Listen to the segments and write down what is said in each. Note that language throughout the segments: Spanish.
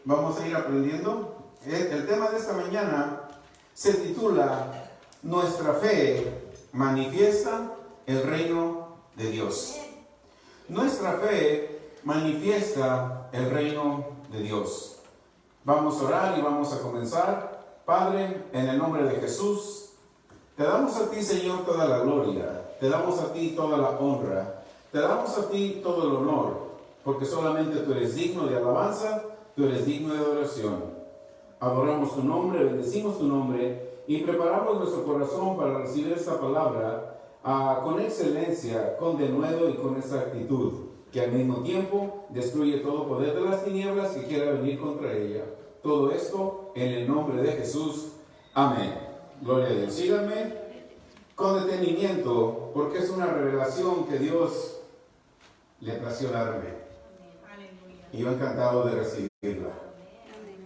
vamos a ir aprendiendo. El tema de esta mañana se titula Nuestra fe manifiesta el reino de Dios. Nuestra fe manifiesta el reino de Dios. Vamos a orar y vamos a comenzar. Padre, en el nombre de Jesús, te damos a ti, Señor, toda la gloria. Te damos a ti toda la honra. Te damos a ti todo el honor, porque solamente tú eres digno de alabanza, tú eres digno de adoración. Adoramos tu nombre, bendecimos tu nombre y preparamos nuestro corazón para recibir esta palabra con excelencia, con denuedo y con exactitud, que al mismo tiempo destruye todo poder de las tinieblas que quiera venir contra ella. Todo esto en el nombre de Jesús. Amén. Gloria a Dios. Síganme con detenimiento, porque es una revelación que Dios le plació darme. Y yo encantado de recibirla.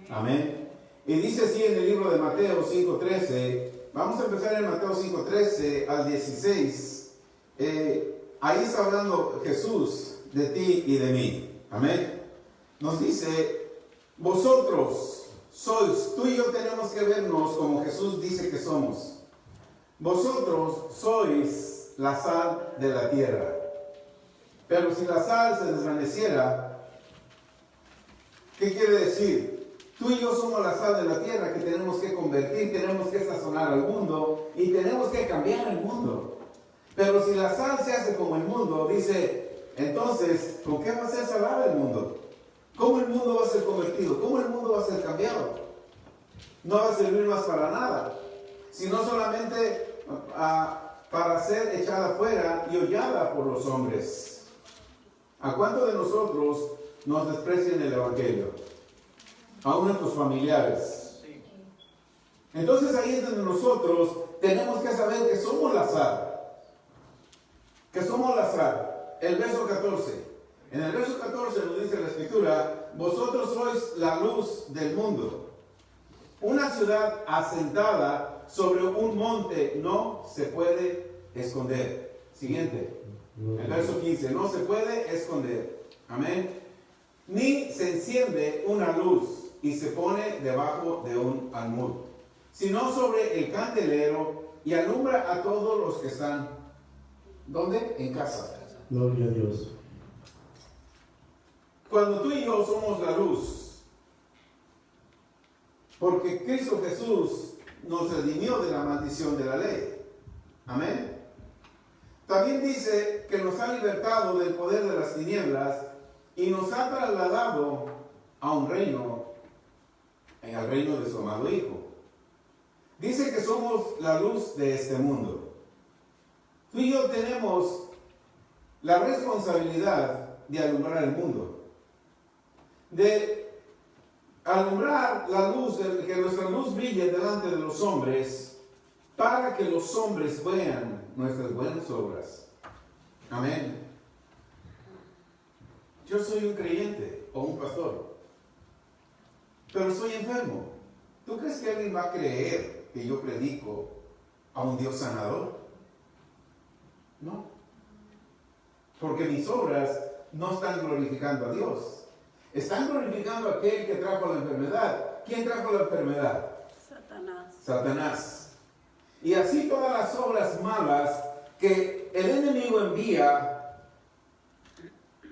Amén. Y dice así en el libro de Mateo 5:13. Vamos a empezar en Mateo 5:13 al 16. Ahí está hablando Jesús de ti y de mí. Amén. Nos dice: vosotros sois, tú y yo tenemos que vernos como Jesús dice que somos. Vosotros sois la sal de la tierra. Pero si la sal se desvaneciera, ¿qué quiere decir? Tú y yo somos la sal de la tierra que tenemos que convertir, tenemos que sazonar al mundo y tenemos que cambiar el mundo. Pero si la sal se hace como el mundo, dice, entonces, ¿con qué va a ser salada el mundo? ¿Cómo el mundo va a ser convertido? ¿Cómo el mundo va a ser cambiado? No va a servir más para nada, sino solamente para ser echada fuera y hollada por los hombres. ¿A cuántos de nosotros nos desprecian el evangelio? Aún nuestros familiares. Entonces ahí es donde nosotros tenemos que saber que somos la sal. Que somos la sal. El verso 14. En el verso 14 nos dice la escritura: vosotros sois la luz del mundo. Una ciudad asentada sobre un monte no se puede esconder. Siguiente. El verso 15. No se puede esconder. Amén. Ni se enciende una luz y se pone debajo de un almud, sino sobre el candelero, y alumbra a todos los que están, ¿dónde? En casa. Gloria a Dios. Cuando tú y yo somos la luz, porque Cristo Jesús nos redimió de la maldición de la ley. Amén. También dice que nos ha libertado del poder de las tinieblas y nos ha trasladado a un reino, al reino de su amado Hijo. Dice que somos la luz de este mundo. Tú y yo tenemos la responsabilidad de alumbrar el mundo, de alumbrar la luz, que nuestra luz brille delante de los hombres, para que los hombres vean nuestras buenas obras. Amén. Yo soy un creyente o un pastor, pero soy enfermo. ¿Tú crees que alguien va a creer que yo predico a un Dios sanador? No. Porque mis obras no están glorificando a Dios. Están glorificando a aquel que trajo la enfermedad. ¿Quién trajo la enfermedad? Satanás. Y así todas las obras malas que el enemigo envía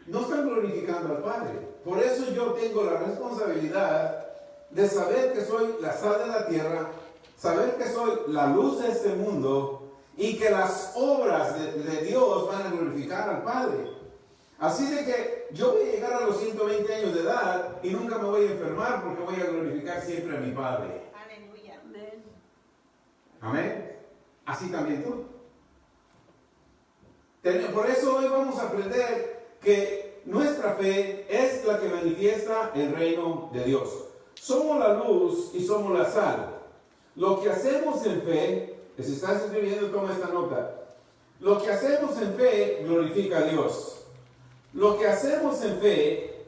no están glorificando al Padre. Por eso yo tengo la responsabilidad de saber que soy la sal de la tierra, saber que soy la luz de este mundo y que las obras de Dios van a glorificar al Padre. Así de que yo voy a llegar a los 120 años de edad y nunca me voy a enfermar, porque voy a glorificar siempre a mi Padre. Aleluya. Amén. Así también tú. Por eso hoy vamos a aprender que nuestra fe es la que manifiesta el reino de Dios. Somos la luz y somos la sal. Lo que hacemos en fe, si estás escribiendo, toma esta nota. Lo que hacemos en fe glorifica a Dios. Lo que hacemos en fe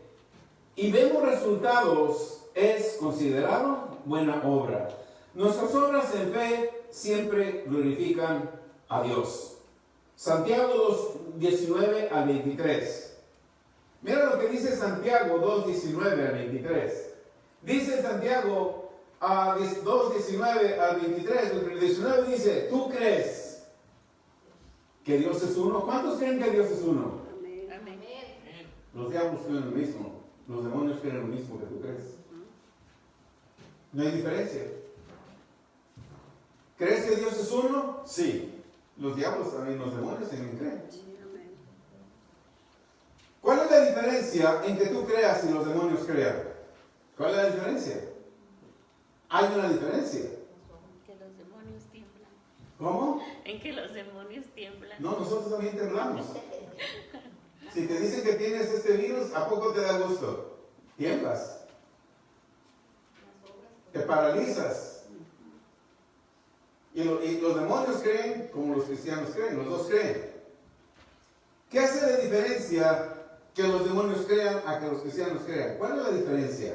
y vemos resultados es considerado buena obra. Nuestras obras en fe siempre glorifican a Dios. Santiago 2, 19 al 23. Mira lo que dice Santiago 2, 19 al 23. Dice Santiago 2, 19 al 23, el 19 dice, ¿tú crees que Dios es uno? ¿Cuántos creen que Dios es uno? Amén. Los diablos creen lo mismo, los demonios creen lo mismo que tú crees. No hay diferencia. ¿Crees que Dios es uno? Sí. Los diablos también, los demonios también creen. ¿Cuál es la diferencia en que tú creas y los demonios crean? ¿Cuál es la diferencia? Hay una diferencia. Que los demonios tiemblan. ¿Cómo? En que los demonios tiemblan. No, nosotros también temblamos. Si te dicen que tienes este virus, ¿a poco te da gusto? Tiemblas. Te paralizas. Y los demonios creen como los cristianos creen, los dos creen. ¿Qué hace de diferencia que los demonios crean a que los cristianos crean? ¿Cuál es la diferencia?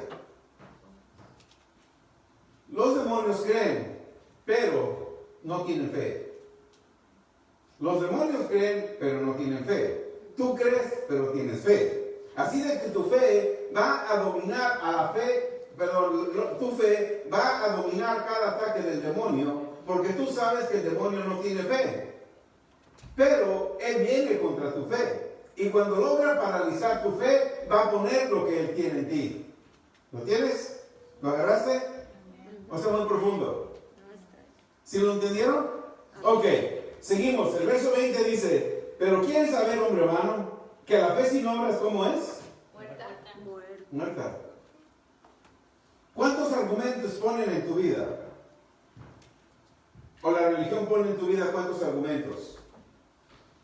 Los demonios creen, pero no tienen fe. Los demonios creen, pero no tienen fe. Tú crees, pero tienes fe. Así de que tu fe va a dominar a la fe, tu fe va a dominar cada ataque del demonio, porque tú sabes que el demonio no tiene fe. Pero él viene contra tu fe. Y cuando logra paralizar tu fe, va a poner lo que él tiene en ti. ¿Lo tienes? ¿Lo agarraste? O sea, muy profundo. ¿Sí lo entendieron? Ok, seguimos. El verso 20 dice, pero ¿quieren saber, hombre humano, que la fe sin obras cómo es? Muerta. ¿Cuántos argumentos ponen en tu vida? O la religión pone en tu vida cuántos argumentos.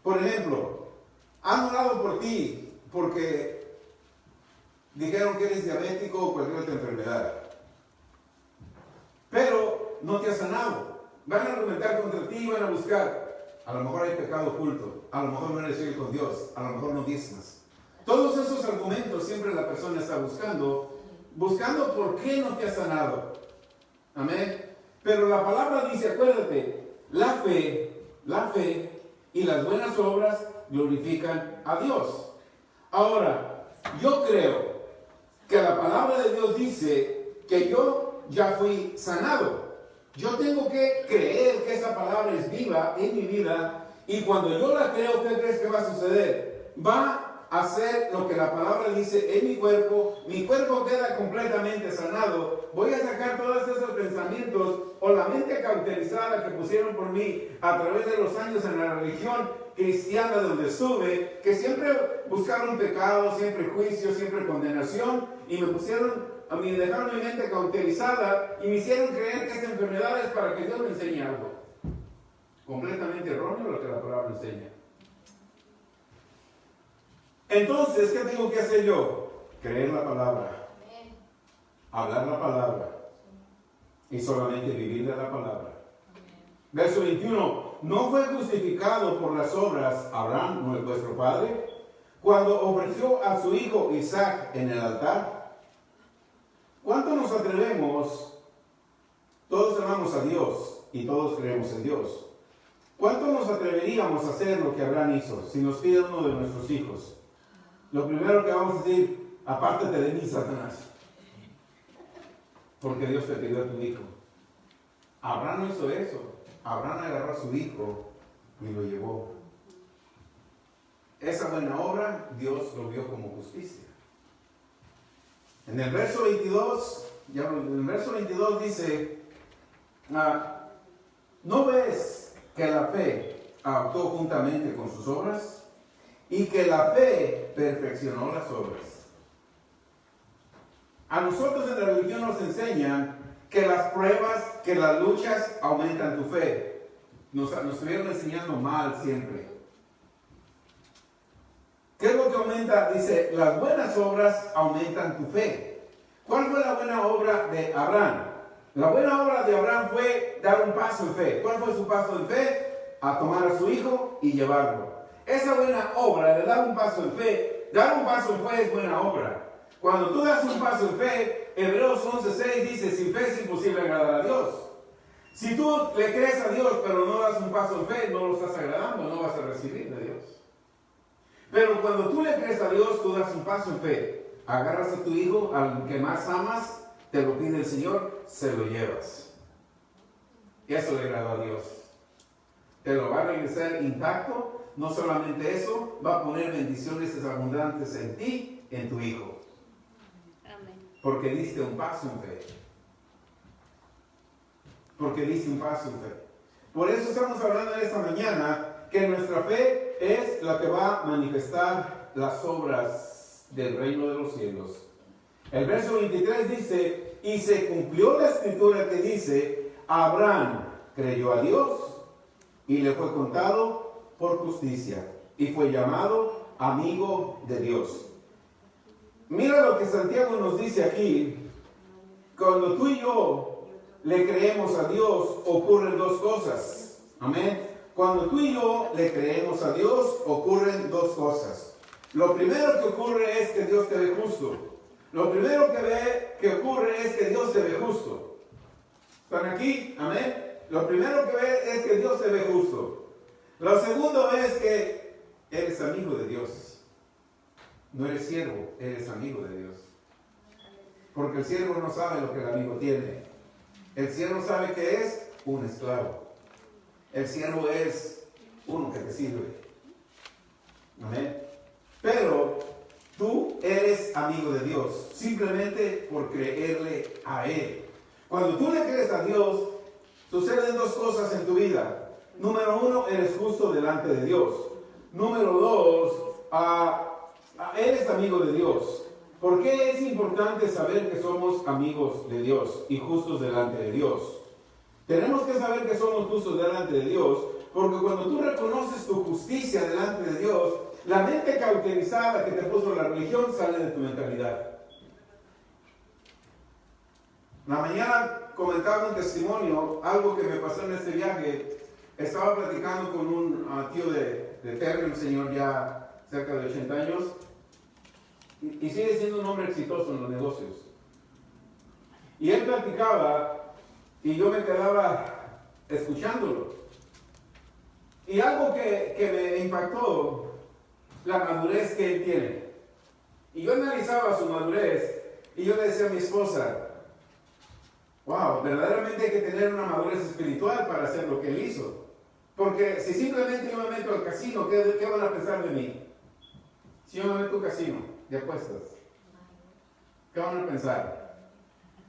Por ejemplo, han orado por ti porque dijeron que eres diabético o cualquier otra enfermedad. Pero no te ha sanado. Van a argumentar contra ti y van a buscar. A lo mejor hay pecado oculto. A lo mejor no eres fiel con Dios. A lo mejor no diezmas. Todos esos argumentos siempre la persona está buscando por qué no te ha sanado. Amén. Pero la palabra dice, acuérdate, la fe y las buenas obras glorifican a Dios. Ahora, yo creo que la palabra de Dios dice que yo ya fui sanado. Yo tengo que creer que esa palabra es viva en mi vida, y cuando yo la creo, ¿qué crees que va a suceder? Va a hacer lo que la palabra dice en mi cuerpo queda completamente sanado. Voy a sacar todos esos pensamientos o la mente cauterizada que pusieron por mí a través de los años en la religión cristiana donde estuve, que siempre buscaron pecado, siempre juicio, siempre condenación, y me dejaron mi mente cauterizada y me hicieron creer que esta enfermedad es para que Dios me enseñe algo. Completamente erróneo lo que la palabra enseña. Entonces, ¿qué tengo que hacer yo? Creer la palabra, hablar la palabra y solamente vivir de la palabra. Verso 21, ¿no fue justificado por las obras Abraham, nuestro padre, cuando ofreció a su hijo Isaac en el altar? ¿Cuánto nos atrevemos? Todos amamos a Dios y todos creemos en Dios. ¿Cuánto nos atreveríamos a hacer lo que Abraham hizo si nos pide uno de nuestros hijos? Lo primero que vamos a decir, apártate de mí, Satanás, porque Dios te pidió a tu hijo. Abraham no hizo eso. Abraham agarró a su hijo y lo llevó. Esa buena obra Dios lo vio como justicia. En el verso 22, dice, ¿no ves que la fe actuó juntamente con sus obras? Y que la fe perfeccionó las obras. A nosotros en la religión nos enseñan que las pruebas, que las luchas aumentan tu fe. Nos estuvieron enseñando mal siempre. ¿Qué es lo que aumenta? Dice, las buenas obras aumentan tu fe. ¿Cuál fue la buena obra de Abraham? La buena obra de Abraham fue dar un paso en fe. ¿Cuál fue su paso en fe? A tomar a su hijo y llevarlo. Esa buena obra de dar un paso en fe, dar un paso en fe es buena obra. Cuando tú das un paso en fe, Hebreos 11:6 dice, sin fe es imposible agradar a Dios. Si tú le crees a Dios pero no das un paso en fe, no lo estás agradando, no vas a recibir de Dios. Pero cuando tú le crees a Dios, tú das un paso en fe. Agarras a tu hijo, al que más amas, te lo pide el Señor, se lo llevas. Y eso le agradó a Dios. Te lo va a regresar intacto. No solamente eso, va a poner bendiciones abundantes en ti, en tu hijo. Amén. Porque diste un paso en fe. Porque diste un paso en fe. Por eso estamos hablando esta mañana que nuestra fe es la que va a manifestar las obras del reino de los cielos. El verso 23 dice, y se cumplió la escritura que dice, Abraham creyó a Dios y le fue contado por justicia y fue llamado amigo de Dios. Mira lo que Santiago nos dice aquí. Cuando tú y yo le creemos a Dios, ocurren dos cosas. Amén. Cuando tú y yo le creemos a Dios, ocurren dos cosas. Lo primero que ocurre es que Dios te ve justo. Lo primero que ocurre es que Dios te ve justo. ¿Están aquí? Amén. Lo primero que ve es que Dios te ve justo. Lo segundo es que eres amigo de Dios. No eres siervo, eres amigo de Dios. Porque el siervo no sabe lo que el amigo tiene. El siervo sabe que es un esclavo. El siervo es uno que te sirve. Amén. Pero tú eres amigo de Dios simplemente por creerle a Él. Cuando tú le crees a Dios, suceden dos cosas en tu vida. Número uno, eres justo delante de Dios. Número dos, eres amigo de Dios. ¿Por qué es importante saber que somos amigos de Dios y justos delante de Dios? Tenemos que saber que somos justos delante de Dios, porque cuando tú reconoces tu justicia delante de Dios, la mente cauterizada que te puso la religión sale de tu mentalidad. La mañana comentaba un testimonio, algo que me pasó en este viaje. Estaba platicando con un tío de Terry, un señor ya cerca de 80 años, y sigue siendo un hombre exitoso en los negocios. Y él platicaba, y yo me quedaba escuchándolo. Y algo que me impactó, la madurez que él tiene. Y yo analizaba su madurez, y yo le decía a mi esposa, wow, verdaderamente hay que tener una madurez espiritual para hacer lo que él hizo. Porque si simplemente yo me meto al casino, ¿qué van a pensar de mí? Si yo me meto al casino de apuestas, ¿qué van a pensar?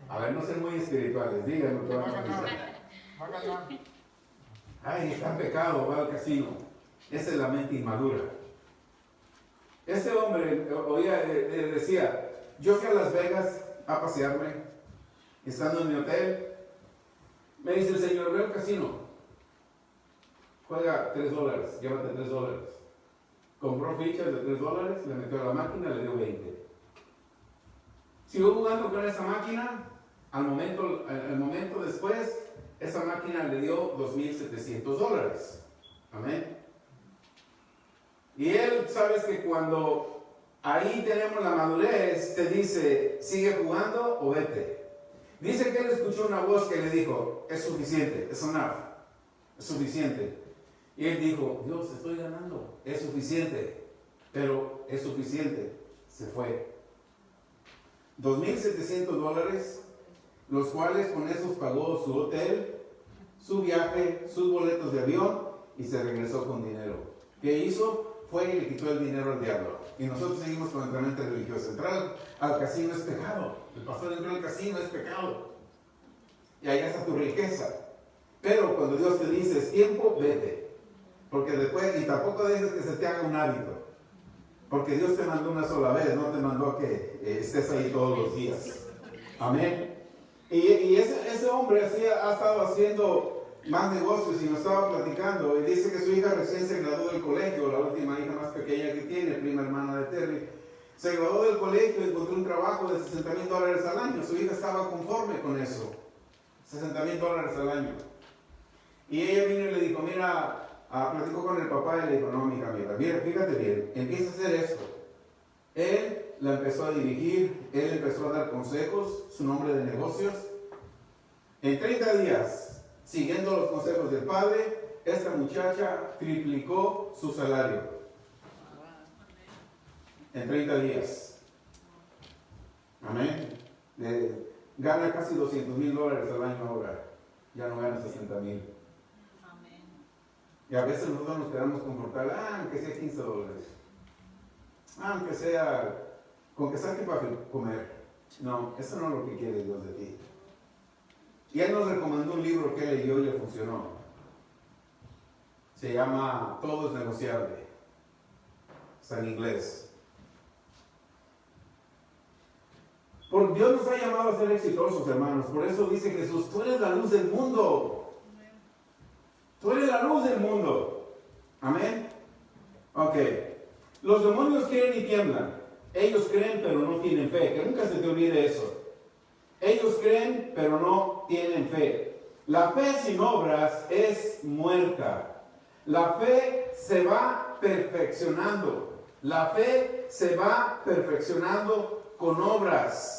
A ver, no ser muy espirituales, díganme qué van a pensar. Ay, está en pecado, va al casino. Esa es la mente inmadura. Ese hombre decía, yo fui a Las Vegas a pasearme, estando en mi hotel, me dice el señor, ve al casino, juega $3, llévate $3. Compró fichas de $3, le metió a la máquina, le dio 20. Siguió jugando con esa máquina, al momento después, esa máquina le dio $2,700. Amén. Y él, sabes que cuando ahí tenemos la madurez, te dice, sigue jugando o vete. Dice que él escuchó una voz que le dijo, es suficiente, es enough, es suficiente. Y él dijo, Dios, estoy ganando, es suficiente, pero es suficiente. Se fue. $2,700, los cuales con esos pagó su hotel, su viaje, sus boletos de avión y se regresó con dinero. ¿Qué hizo? Fue y le quitó el dinero al diablo. Y nosotros seguimos con nuestra mente religiosa. Entrar al casino es pecado. El pastor entró al casino es pecado. Y ahí está tu riqueza. Pero cuando Dios te dice es tiempo, vete. Porque después, y tampoco dejes que se te haga un hábito. Porque Dios te mandó una sola vez, no te mandó que estés ahí todos los días. Amén. Y ese hombre ha estado haciendo más negocios y nos estaba platicando. Y dice que su hija recién se graduó del colegio, la última hija más pequeña que tiene, prima hermana de Terry. Se graduó del colegio y encontró un trabajo de $60,000 al año. Su hija estaba conforme con eso. $60,000 al año. Y ella vino y le dijo, mira, platicó con el papá y le dijo, no, mira, fíjate bien, empieza a hacer esto. Él la empezó a dirigir, él empezó a dar consejos, su nombre de negocios. En 30 días, siguiendo los consejos del padre, esta muchacha triplicó su salario. En 30 días. Amén. gana casi $200,000 al año ahora. Ya no gana 60,000. Y a veces nosotros nos quedamos confortables, aunque sea $15. Aunque sea, con que saque para comer. No, eso no es lo que quiere Dios de ti. Y Él nos recomendó un libro que Él leyó y le funcionó. Se llama Todo es negociable. Está en inglés. Porque Dios nos ha llamado a ser exitosos, hermanos. Por eso dice Jesús, tú eres la luz del mundo. Tú eres la luz del mundo. Amén. Ok. Los demonios quieren y tiemblan. Ellos creen pero no tienen fe. Que nunca se te olvide eso. Ellos creen pero no tienen fe. La fe sin obras es muerta. La fe se va perfeccionando. La fe se va perfeccionando con obras.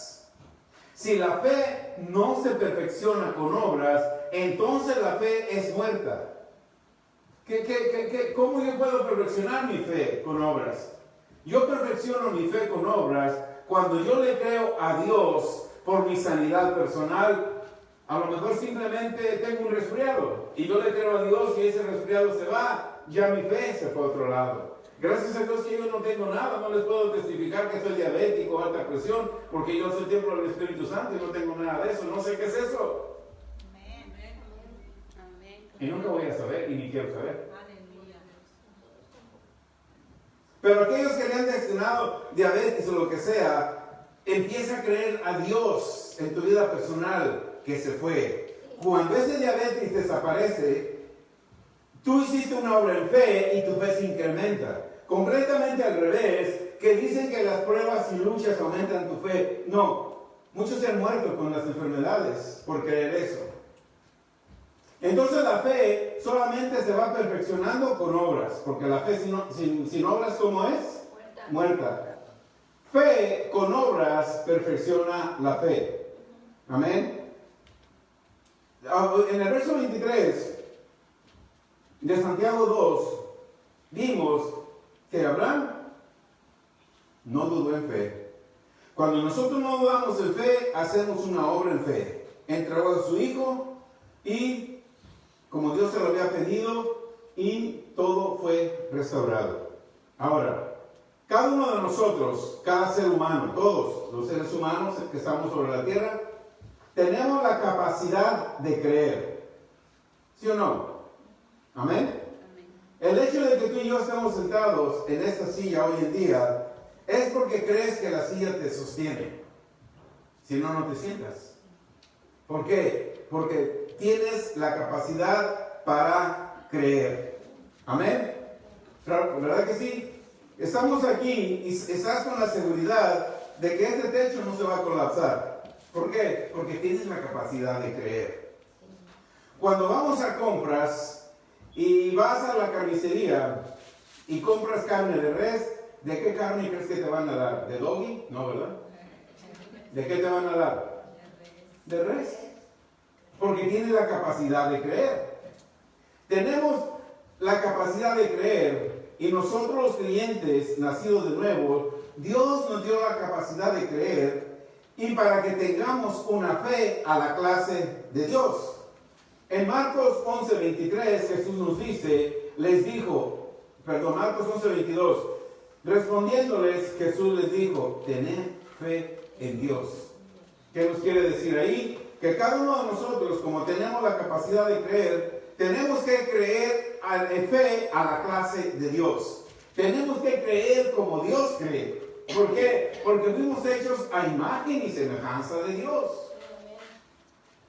Si la fe no se perfecciona con obras, entonces la fe es muerta. ¿Cómo yo puedo perfeccionar mi fe con obras? Yo perfecciono mi fe con obras cuando yo le creo a Dios por mi sanidad personal. A lo mejor simplemente tengo un resfriado y yo le creo a Dios y ese resfriado se va, ya mi fe se fue a otro lado. Gracias a Dios que yo no tengo nada, no les puedo testificar que soy diabético o alta presión, porque yo soy templo del Espíritu Santo y no tengo nada de eso, no sé qué es eso. Y nunca voy a saber y ni quiero saber. Pero aquellos que le han destinado diabetes o lo que sea, empieza a creer a Dios en tu vida personal que se fue. Cuando ese diabetes desaparece, tú hiciste una obra en fe y tu fe se incrementa. Completamente al revés, que dicen que las pruebas y luchas aumentan tu fe. No, muchos se han muerto con las enfermedades por creer eso. Entonces la fe solamente se va perfeccionando con obras, porque la fe sin obras, ¿cómo es? Muerta. Fe con obras perfecciona la fe. Amén. En el verso 23 de Santiago 2, vimos que Abraham no dudó en fe. Cuando nosotros no dudamos en fe, hacemos una obra en fe. Entregó a su hijo y como Dios se lo había pedido, y todo fue restaurado. Ahora, cada uno de nosotros, cada ser humano, todos los seres humanos que estamos sobre la tierra, tenemos la capacidad de creer. ¿Sí o no? ¿Amén? El hecho de que tú y yo estemos sentados en esta silla hoy en día es porque crees que la silla te sostiene. Si no, no te sientas. ¿Por qué? Porque tienes la capacidad para creer. Amén. ¿Verdad que sí? Estamos aquí y estás con la seguridad de que este techo no se va a colapsar. ¿Por qué? Porque tienes la capacidad de creer. Cuando vamos a compras y vas a la carnicería y compras carne de res, ¿de qué carne crees que te van a dar? ¿De doggy? No, ¿verdad? ¿De qué te van a dar? De res. Porque tienes la capacidad de creer. Tenemos la capacidad de creer y nosotros los creyentes nacidos de nuevo, Dios nos dio la capacidad de creer y para que tengamos una fe a la clase de Dios. En Marcos 11:23 Jesús nos dice, Marcos 11:22, respondiéndoles Jesús les dijo, tened fe en Dios. ¿Qué nos quiere decir ahí? Que cada uno de nosotros, como tenemos la capacidad de creer, tenemos que creer en fe a la clase de Dios. Tenemos que creer como Dios cree. ¿Por qué? Porque fuimos hechos a imagen y semejanza de Dios.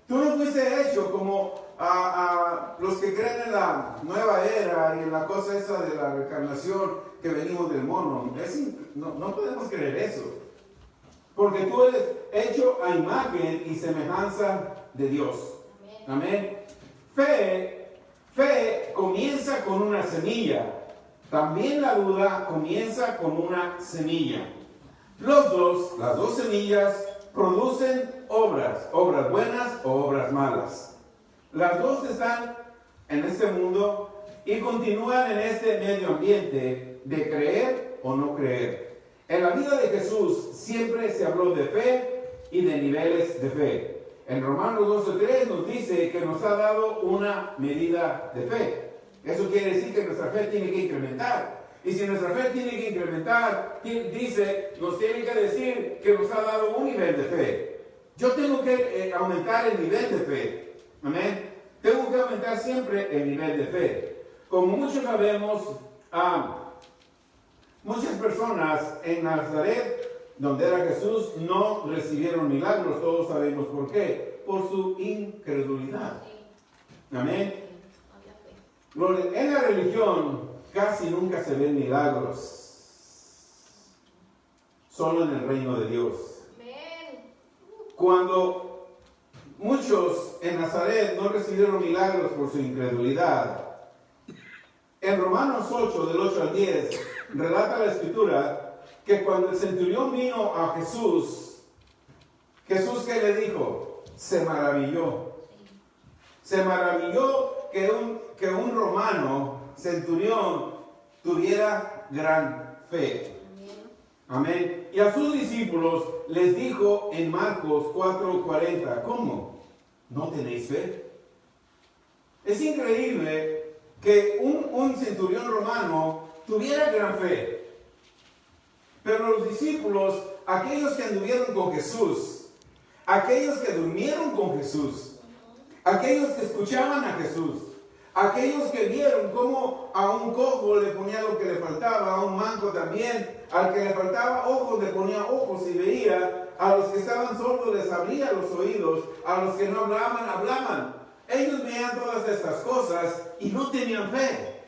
Tú no fuiste hecho como a los que creen en la nueva era y en la cosa esa de la reencarnación que venimos del mono. No podemos creer eso. Porque tú eres hecho a imagen y semejanza de Dios. Amén. Fe comienza con una semilla. También la duda comienza con una semilla. Las dos semillas producen obras buenas o obras malas. Las dos están en este mundo y continúan en este medio ambiente de creer o no creer. En la vida de Jesús siempre se habló de fe y de niveles de fe. En Romanos 12:3 nos dice que nos ha dado una medida de fe. Eso quiere decir que nuestra fe tiene que incrementar. Y si nuestra fe tiene que incrementar, nos tiene que decir que nos ha dado un nivel de fe. Yo tengo que aumentar el nivel de fe. Amén. Tengo que aumentar siempre el nivel de fe. Como muchos sabemos, muchas personas en Nazaret, donde era Jesús, no recibieron milagros. Todos sabemos por qué. Por su incredulidad. Amén. En la religión casi nunca se ven milagros. Solo en el reino de Dios. Cuando muchos en Nazaret no recibieron milagros por su incredulidad, en Romanos 8, del 8 al 10, relata la Escritura que cuando el centurión vino a Jesús, ¿qué le dijo? Se maravilló. Se maravilló que un romano, centurión, tuviera gran fe. Amén. Y a sus discípulos les dijo en Marcos 4:40, ¿cómo? ¿No tenéis fe? Es increíble que un centurión romano tuviera gran fe. Pero los discípulos, aquellos que anduvieron con Jesús, aquellos que durmieron con Jesús, aquellos que escuchaban a Jesús, aquellos que vieron cómo a un cojo le ponía lo que le faltaba, a un manco también, al que le faltaba ojos le ponía ojos y veía, a los que estaban sordos les abría los oídos, a los que no hablaban, hablaban. Ellos veían todas estas cosas y no tenían fe.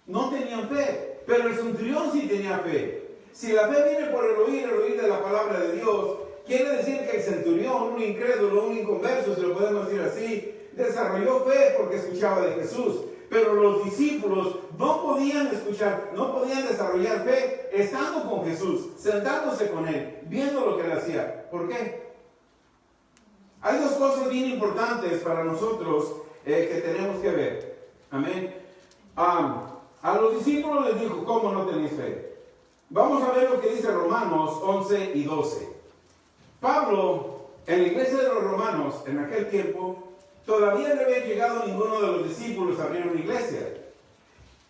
No tenían fe, pero el centurión sí tenía fe. Si la fe viene por el oír de la palabra de Dios, quiere decir que el centurión, un incrédulo, un inconverso, si lo podemos decir así, desarrolló fe porque escuchaba de Jesús. Pero los discípulos no podían escuchar, no podían desarrollar fe estando con Jesús, sentándose con Él, viendo lo que Él hacía. ¿Por qué? Hay dos cosas bien importantes para nosotros que tenemos que ver. Amén. A los discípulos les dijo, ¿cómo no tenéis fe? Vamos a ver lo que dice Romanos 11 y 12. Pablo, en la iglesia de los romanos, en aquel tiempo, todavía no había llegado ninguno de los discípulos a abrir una iglesia.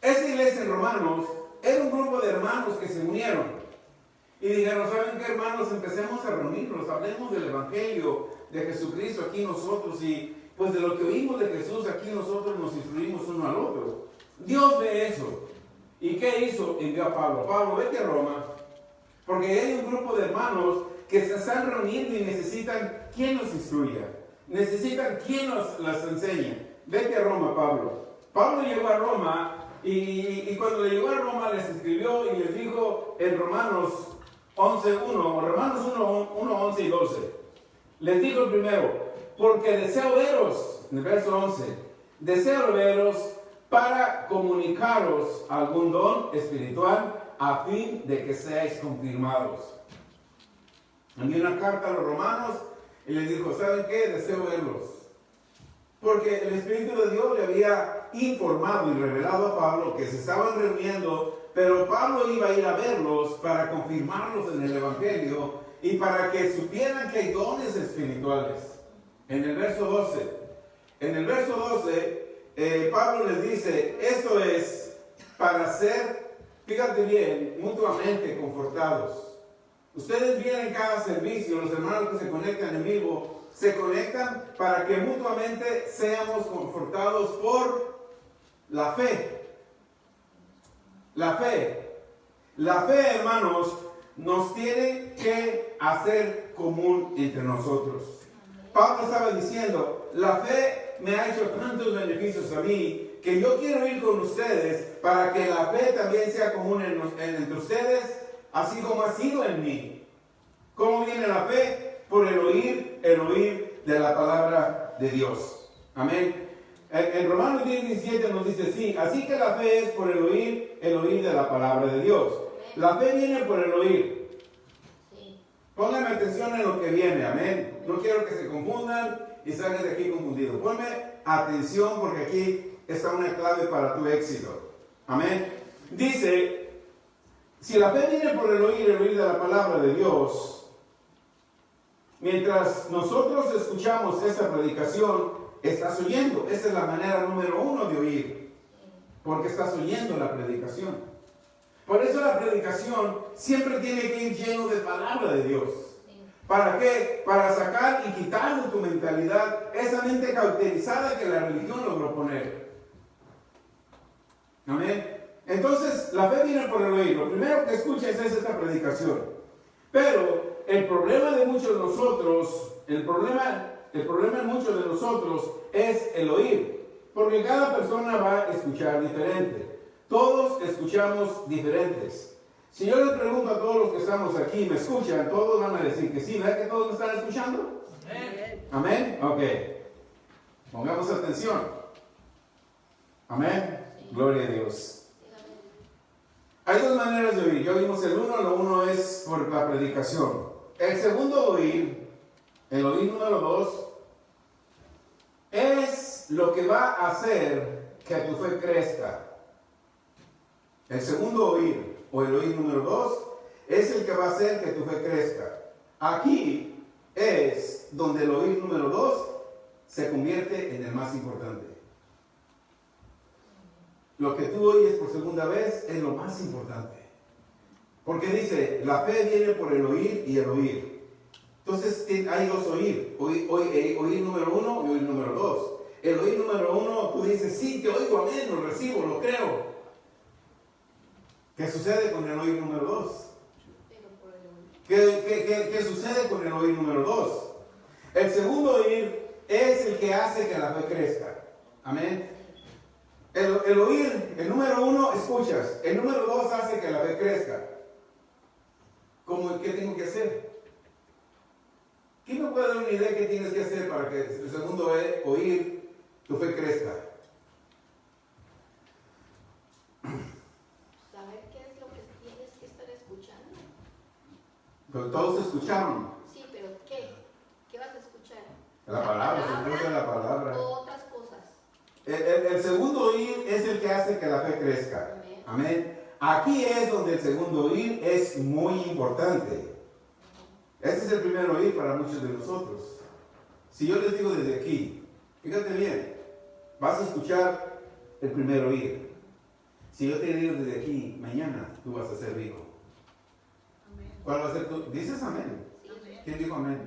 Esa iglesia en Romanos era un grupo de hermanos que se unieron. Y dijeron, ¿saben qué, hermanos? Empecemos a reunirnos, hablemos del Evangelio de Jesucristo aquí nosotros. Y pues de lo que oímos de Jesús aquí nosotros nos instruimos uno al otro. Dios ve eso. ¿Y qué hizo? Envió a Pablo. Pablo, vete a Roma. Porque hay un grupo de hermanos que se están reuniendo y necesitan quien los instruya. Necesitan quien las enseñe. Vete a Roma, Pablo. Pablo llegó a Roma y cuando llegó a Roma les escribió y les dijo en Romanos 11:1, Romanos 1, 11 y 12. Les dijo primero, porque deseo veros, en el verso 11, deseo veros para comunicaros algún don espiritual a fin de que seáis confirmados. Envió una carta a los romanos y les dijo, ¿saben qué? Deseo verlos. Porque el Espíritu de Dios le había informado y revelado a Pablo que se estaban reuniendo, pero Pablo iba a ir a verlos para confirmarlos en el Evangelio y para que supieran que hay dones espirituales. En el verso 12, Pablo les dice, esto es para ser, fíjate bien, mutuamente confortados. Ustedes vienen cada servicio, los hermanos que se conectan en vivo, se conectan para que mutuamente seamos confortados por la fe. La fe. La fe, hermanos, nos tiene que hacer común entre nosotros. Pablo estaba diciendo, la fe me ha hecho tantos beneficios a mí que yo quiero ir con ustedes para que la fe también sea común entre ustedes, así como ha sido en mí. ¿Cómo viene la fe? Por el oír de la palabra de Dios. Amén. En Romanos 10:17 nos dice, sí, así que la fe es por el oír de la palabra de Dios. La fe viene por el oír. Pónganme atención en lo que viene, amén. No quiero que se confundan y salgan de aquí confundidos. Ponme atención porque aquí está una clave para tu éxito. Amén. Dice, si la fe viene por el oír de la palabra de Dios, Mientras nosotros escuchamos esa predicación, estás oyendo. Esa es la manera número uno de oír. Porque estás oyendo la predicación. Por eso la predicación siempre tiene que ir lleno de palabra de Dios. ¿Para qué? Para sacar y quitar de tu mentalidad esa mente cauterizada que la religión logró poner. Amén. Entonces, la fe viene por el oír. Lo primero que escuchas es esta predicación. Pero el problema de muchos de nosotros, el problema en muchos de nosotros es el oír. Porque cada persona va a escuchar diferente. Todos escuchamos diferentes. Si yo les pregunto a todos los que estamos aquí, ¿me escuchan? Todos van a decir que sí. ¿Verdad que todos me están escuchando? Amén. Ok. Pongamos atención. Amén. Gloria a Dios. Hay dos maneras de oír. Ya oímos el uno. Lo uno es por la predicación. El segundo oír, el oír número 2, es lo que va a hacer que tu fe crezca. El segundo oír, o el oír número 2, es el que va a hacer que tu fe crezca. Aquí es donde el oír número 2 se convierte en el más importante. Lo que tú oyes por segunda vez es lo más importante. Porque dice, la fe viene por el oír y el oír. Entonces hay dos oír. Oír número 1 y oír número 2. El oír número 1, tú dices, sí, te oigo, amén, lo recibo, lo creo. ¿Qué sucede con el oír número 2? ¿Qué sucede con el oír número 2? El segundo oír es el que hace que la fe crezca. Amén. El oír, el número 1, escuchas. El número 2 hace que la fe crezca. ¿Qué tengo que hacer? ¿Quién me puede dar una idea qué tienes que hacer para que el segundo oír, tu fe crezca? Saber qué es lo que tienes que estar escuchando. Pero todos escucharon. Sí, pero ¿qué? ¿Qué vas a escuchar? La palabra, se escucha la palabra. O otras cosas. El segundo oír es el que hace que la fe crezca. Amén. Amén. Aquí es donde el segundo oír es muy importante. Este es el primer oír para muchos de nosotros. Si yo les digo desde aquí, fíjate bien, vas a escuchar el primer oír. Si yo te digo desde aquí, mañana tú vas a ser rico. ¿Cuál va a ser tu? ¿Dices amén? Sí, ¿Quién dijo amén?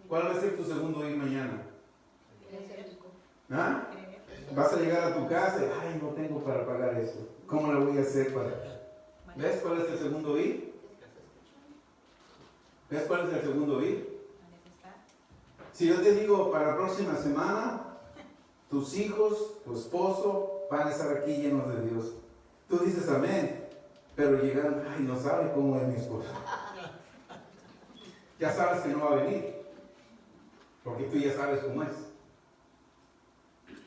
¿Cuál va a ser tu segundo oír mañana? quieres ser rico. ¿Ah? Vas a llegar a tu casa y, ay, no tengo para pagar eso. ¿Cómo lo voy a hacer para? ¿Ves cuál es el segundo oír? ¿Ves cuál es el segundo oír? Si yo te digo, para la próxima semana, tus hijos, tu esposo, van a estar aquí llenos de Dios. Tú dices amén, pero llegan, ay, no sabe cómo es mi esposo. Ya sabes que no va a venir, porque tú ya sabes cómo es.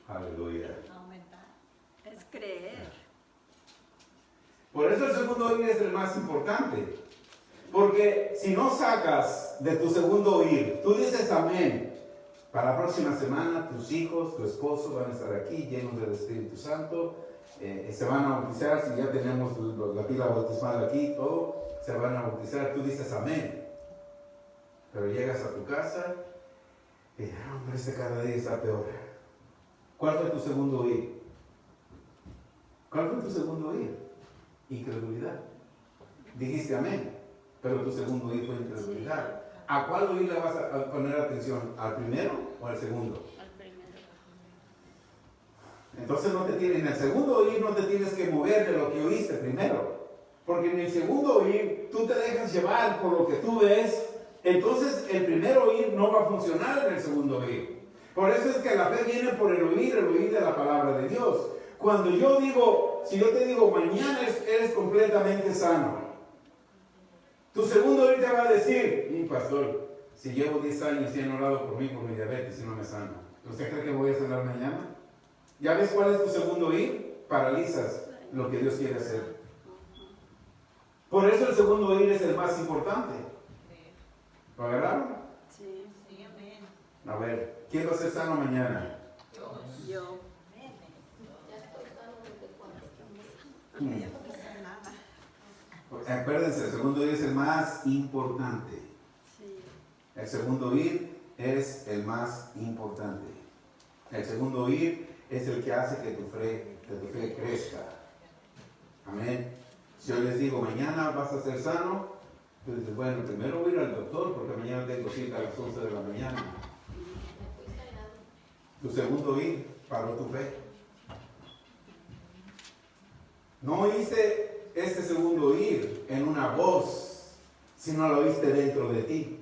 Aleluya. Aumentar. Es creer. Por eso el segundo oír es el más importante. Porque si no sacas de tu segundo oír, tú dices amén. Para la próxima semana tus hijos, tu esposo van a estar aquí llenos del Espíritu Santo. Se van a bautizar. Si ya tenemos la pila bautismal aquí, todo, se van a bautizar. Tú dices amén. Pero llegas a tu casa y, hombre, cada día está peor. ¿Cuál fue tu segundo oír? ¿Cuál fue tu segundo oír? Incredulidad. Dijiste amén, pero tu segundo oír fue incredulidad. ¿A cuál oír le vas a poner atención? ¿Al primero o al segundo? Al primero. Entonces en el segundo oír no te tienes que mover de lo que oíste primero. Porque en el segundo oír tú te dejas llevar por lo que tú ves. Entonces el primer oír no va a funcionar en el segundo oír. Por eso es que la fe viene por el oír de la palabra de Dios. Cuando yo digo, si yo te digo mañana eres completamente sano, tu segundo oír te va a decir, pastor, si llevo 10 años y han orado por mí por mi diabetes y no me sano, ¿usted cree que voy a sanar mañana? ¿Ya ves cuál es tu segundo oír? Paralizas lo que Dios quiere hacer. Por eso el segundo oír es el más importante. ¿Lo agarraron? Sí, sí, amén. A ver, ¿quién va a ser sano mañana? Yo. Ya estoy sano desde cuando. Acuérdense, el segundo oír es el más importante. Sí. El segundo oír es el más importante. El segundo oír es el que hace que tu fe crezca. Amén. Si yo les digo, mañana vas a ser sano, tú dices, bueno, primero voy a ir al doctor porque mañana tengo cita a las 11 de la mañana. Tu segundo oír paró tu fe. No oíste este segundo oír en una voz, sino lo oíste dentro de ti.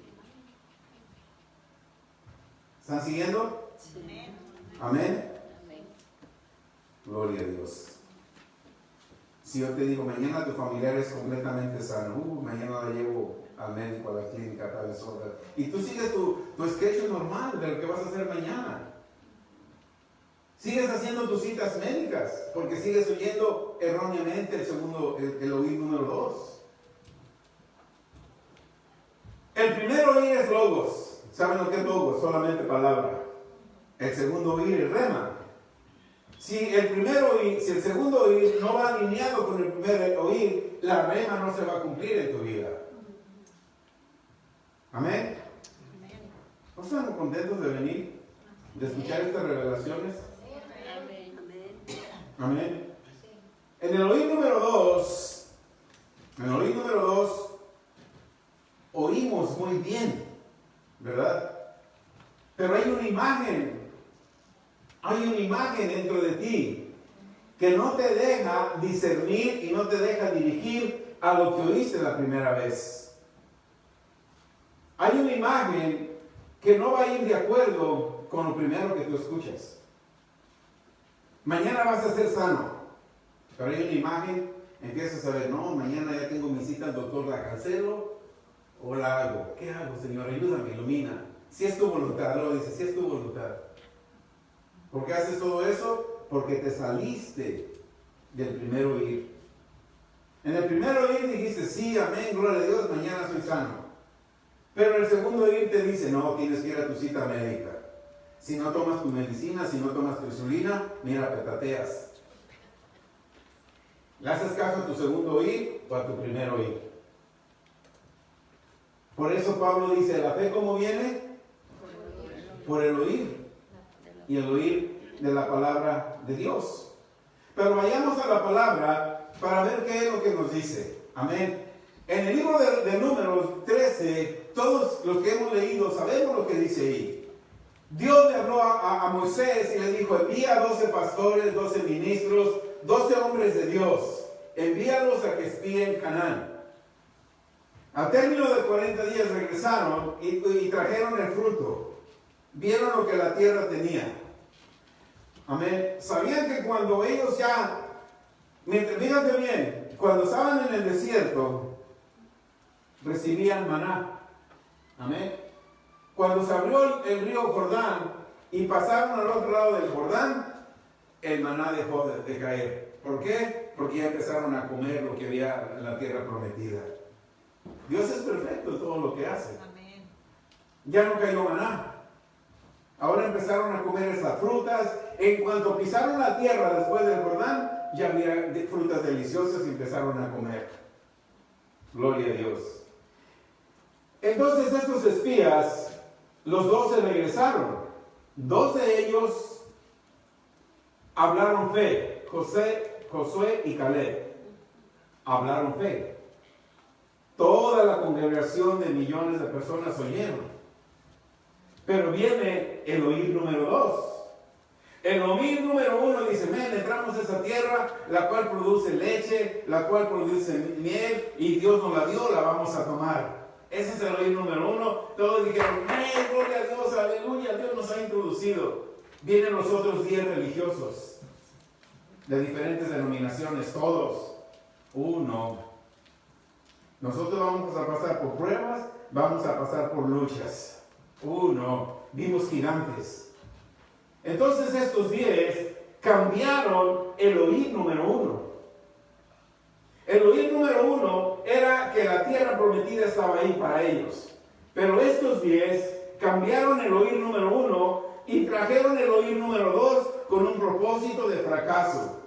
¿Están siguiendo? Sí. Amén. Amén. Gloria a Dios. Si yo te digo, mañana tu familiar es completamente sano, mañana la llevo al médico, a la clínica, a tales horas, y tú sigues tu sketch normal de lo que vas a hacer mañana. Sigues haciendo tus citas médicas, porque sigues oyendo erróneamente el oír número 2. El primer oír es logos. ¿Saben lo que es logos? Solamente palabra. El segundo oír es rema. Si el segundo oír no va alineado con el primer oír, la rema no se va a cumplir en tu vida. Amén. ¿No están contentos de venir? ¿De escuchar estas revelaciones? Amén. Amén. En el oír número 2, oímos muy bien, ¿verdad? Pero hay una imagen dentro de ti que no te deja discernir y no te deja dirigir a lo que oíste la primera vez. Hay una imagen que no va a ir de acuerdo con lo primero que tú escuchas. Mañana vas a ser sano, pero hay una imagen, empiezas a ver, no, mañana ya tengo mi cita al doctor, ¿la cancelo o la hago? ¿Qué hago, Señor? Ayúdame, ilumina. Si es tu voluntad, luego dice, si es tu voluntad. ¿Por qué haces todo eso? Porque te saliste del primer oír. En el primer oír dijiste, sí, amén, gloria a Dios, mañana soy sano. Pero en el segundo oír te dice, no, tienes que ir a tu cita médica. Si no tomas tu medicina, si no tomas tu insulina, mira, petateas. ¿Le haces caso a tu segundo oír o a tu primer oír? Por eso Pablo dice, ¿la fe cómo viene? Por el oír. Y el oír de la palabra de Dios. Pero vayamos a la palabra para ver qué es lo que nos dice. Amén. En el libro de Números 13, todos los que hemos leído sabemos lo que dice ahí. Dios le habló a Moisés y le dijo, envía 12 pastores, 12 ministros, 12 hombres de Dios. Envíalos a que espíen Canaán. Al término de 40 días regresaron y trajeron el fruto. Vieron lo que la tierra tenía. Amén. Sabían que cuando ellos fíjate bien, cuando estaban en el desierto, recibían maná. Amén. Cuando se abrió el río Jordán y pasaron al otro lado del Jordán, el maná dejó de caer. ¿Por qué? Porque ya empezaron a comer lo que había en la tierra prometida. Dios es perfecto en todo lo que hace. Amén. Ya no cayó maná. Ahora empezaron a comer esas frutas. En cuanto pisaron la tierra después del Jordán, ya había frutas deliciosas y empezaron a comer. Gloria a Dios. Entonces estos espías, los 12 regresaron. 2 de ellos hablaron fe. Josué y Caleb hablaron fe. Toda la congregación de millones de personas oyeron. Pero viene el oír número 2. El oír número 1 dice, entramos a esa tierra, la cual produce leche, la cual produce miel, y Dios nos la dio, la vamos a tomar. Ese es el oír número 1. Todos dijeron, gloria a Dios, aleluya, Dios nos ha introducido. Vienen los otros 10 religiosos, de diferentes denominaciones, todos. Uno. Nosotros vamos a pasar por pruebas, vamos a pasar por luchas. Vimos gigantes. Entonces estos 10 cambiaron el oír número 1. El oír número 1 era que la tierra prometida estaba ahí para ellos. Pero estos 10 cambiaron el oír número 1 y trajeron el oír número 2 con un propósito de fracaso.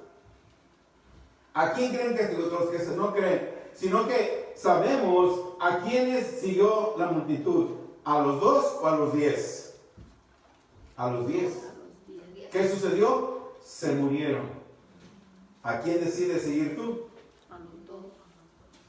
¿A quién creen que los que no creen? Sino que sabemos a quiénes siguió la multitud. ¿A los 2 o a los 10? A los 10. ¿Qué sucedió? Se murieron. ¿A quién decides seguir tú?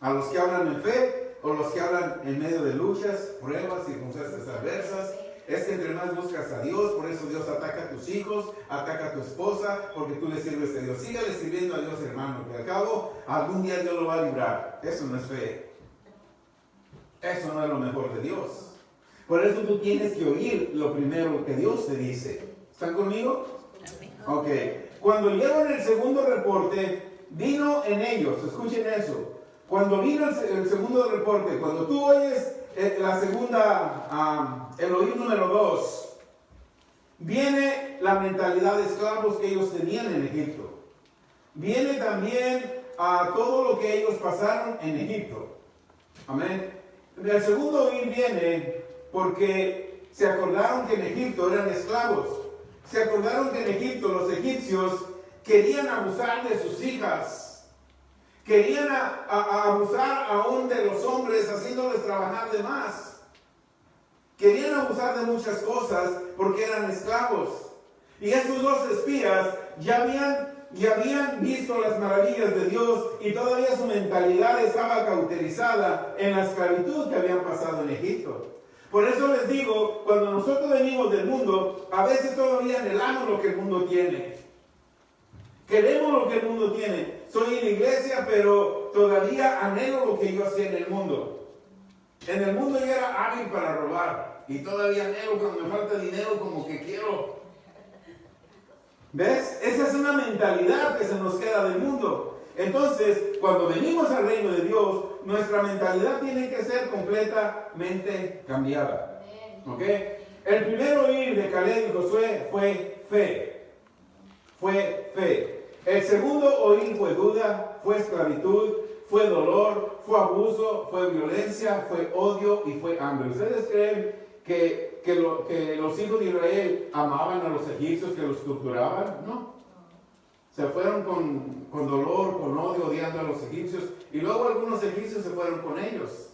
¿A los que hablan en fe o los que hablan en medio de luchas, pruebas, circunstancias adversas? Es que entre más buscas a Dios, por eso Dios ataca a tus hijos, ataca a tu esposa, porque tú le sirves a Dios. Sígale sirviendo a Dios, hermano, que al cabo algún día Dios lo va a librar. Eso no es fe. Eso no es lo mejor de Dios. Por eso tú tienes que oír lo primero que Dios te dice. ¿Están conmigo? Ok. Cuando oyeron el segundo reporte, vino en ellos, escuchen eso. Cuando vino el segundo reporte, cuando tú oyes la segunda, el oír número 2, viene la mentalidad de esclavos que ellos tenían en Egipto. Viene también a todo lo que ellos pasaron en Egipto. Amén. El segundo oír viene porque se acordaron que en Egipto eran esclavos. Se acordaron que en Egipto los egipcios querían abusar de sus hijas. Querían abusar aún de los hombres, haciéndoles trabajar de más. Querían abusar de muchas cosas porque eran esclavos. Y esos dos espías ya habían visto las maravillas de Dios y todavía su mentalidad estaba cauterizada en la esclavitud que habían pasado en Egipto. Por eso les digo, cuando nosotros venimos del mundo, a veces todavía anhelamos lo que el mundo tiene. Queremos lo que el mundo tiene. Soy en la iglesia, pero todavía anhelo lo que yo hacía en el mundo. En el mundo yo era hábil para robar. Y todavía anhelo cuando me falta dinero como que quiero. ¿Ves? Esa es una mentalidad que se nos queda del mundo. Entonces, cuando venimos al reino de Dios, nuestra mentalidad tiene que ser completamente cambiada. ¿Ok? El primer oír de Caleb y Josué fue fe. Fue fe. El segundo oír fue duda, fue esclavitud, fue dolor, fue abuso, fue violencia, fue odio y fue hambre. ¿Ustedes creen que los hijos de Israel amaban a los egipcios, que los torturaban? No. Se fueron con dolor, con odio, odiando a los egipcios. Y luego algunos egipcios se fueron con ellos.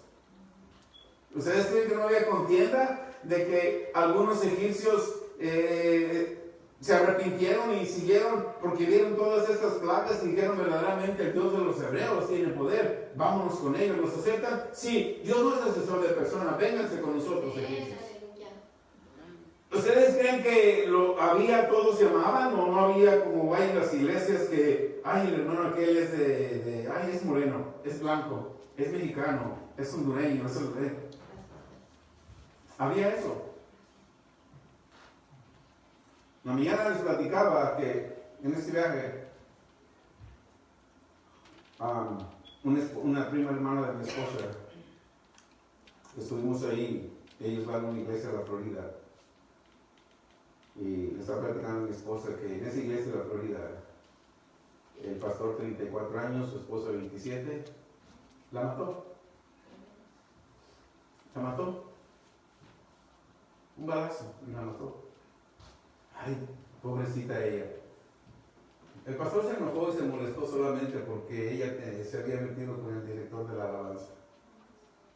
¿Ustedes creen que no había contienda de que algunos egipcios se arrepintieron y siguieron porque vieron todas estas placas y dijeron verdaderamente el Dios de los hebreos tiene poder? Vámonos con ellos. ¿Los aceptan? Sí. Dios no es asesor de personas. Vénganse con nosotros, egipcios. ¿Ustedes creen que todos se amaban o no había como hay en las iglesias que, ay, el hermano aquel es ay, es moreno, es blanco, es mexicano, es hondureño, es el... Había eso. La mañana les platicaba que en este viaje, una prima hermana de mi esposa, estuvimos ahí, ellos van a una iglesia de la Florida. Y le estaba platicando a mi esposa que en esa iglesia de la Florida, el pastor 34 años, su esposa 27, la mató. La mató. Un balazo y la mató. Ay, pobrecita ella. El pastor se enojó y se molestó solamente porque ella se había metido con el director de la alabanza.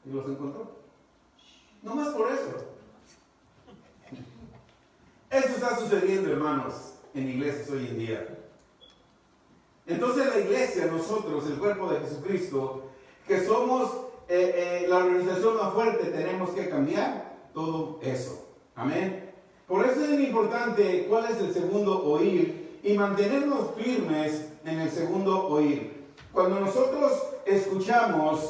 Y los encontró. No más por eso. Esto está sucediendo, hermanos, en iglesias hoy en día. Entonces la iglesia, nosotros, el cuerpo de Jesucristo, que somos la organización más fuerte, tenemos que cambiar todo eso. Amén. Por eso es importante cuál es el segundo oír y mantenernos firmes en el segundo oír. Cuando nosotros escuchamos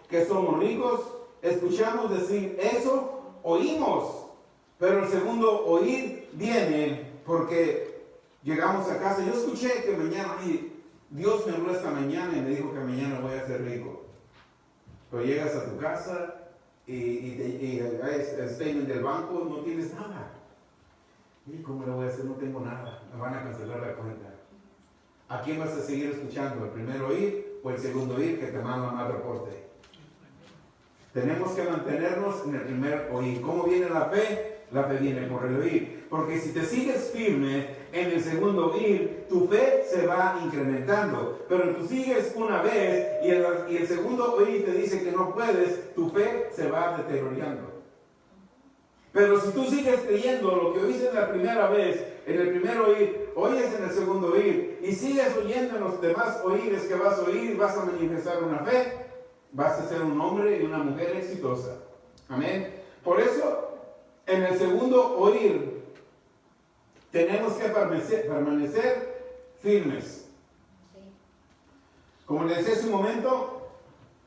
que somos ricos, escuchamos decir eso, oímos. Pero el segundo oír viene porque llegamos a casa. Yo escuché que mañana, Dios me habló esta mañana y me dijo que mañana voy a ser rico. Pero llegas a tu casa y el statement del banco no tienes nada. ¿Y cómo lo voy a hacer? No tengo nada. Me van a cancelar la cuenta. ¿A quién vas a seguir escuchando? ¿El primer oír o el segundo oír que te manda más reporte? Tenemos que mantenernos en el primer oír. ¿Cómo viene la fe? La fe viene por el oír. Porque si te sigues firme en el segundo oír, tu fe se va incrementando. Pero tú sigues una vez y el segundo oír te dice que no puedes, tu fe se va deteriorando. Pero si tú sigues creyendo lo que oíste en la primera vez, en el primer oír, oyes en el segundo oír, y sigues oyendo en los demás oíres que vas a oír, vas a manifestar una fe, vas a ser un hombre y una mujer exitosa. Amén. Por eso, en el segundo oír, tenemos que permanecer firmes. Como les decía hace un momento,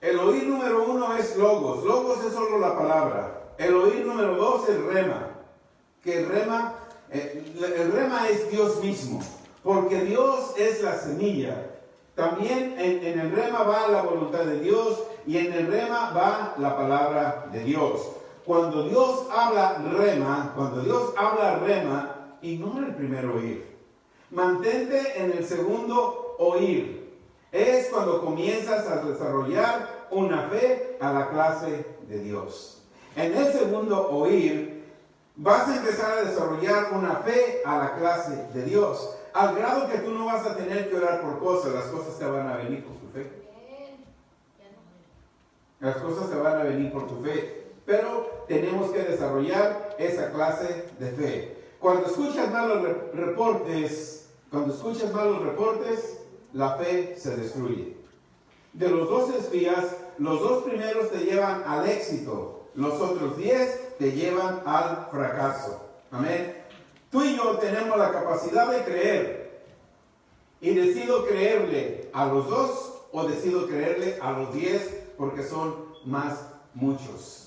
el oír número 1 es logos. Logos es solo la palabra. El oír número 2 es rema. Que el rema es Dios mismo. Porque Dios es la semilla. También en el rema va la voluntad de Dios y en el rema va la palabra de Dios. Cuando Dios habla rema, ignora el primer oír. Mantente en el segundo oír. Es cuando comienzas a desarrollar una fe a la clase de Dios. En el segundo oír, vas a empezar a desarrollar una fe a la clase de Dios. Al grado que tú no vas a tener que orar por cosas, las cosas te van a venir por tu fe. Las cosas te van a venir por tu fe. Pero tenemos que desarrollar esa clase de fe. Cuando escuchas malos reportes, la fe se destruye. De los 12 espías, los 2 primeros te llevan al éxito. Los otros 10 te llevan al fracaso. Amén. Tú y yo tenemos la capacidad de creer. Y decido creerle a los 2 o decido creerle a los 10 porque son muchos.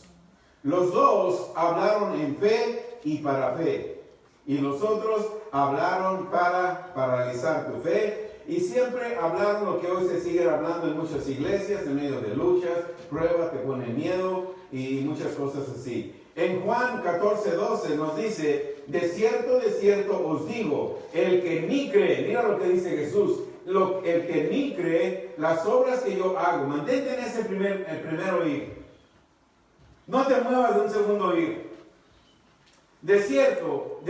Los 2 hablaron en fe y para fe. Y los otros hablaron para paralizar tu fe. Y siempre hablaron lo que hoy se sigue hablando en muchas iglesias, en medio de luchas, pruebas, te ponen miedo y muchas cosas así. En Juan 14:12 nos dice, de cierto os digo, el que en mí cree, mira lo que dice Jesús, el que en mí cree, las obras que yo hago, mantente en ese el primer oír. No te muevas de un segundo oír. De cierto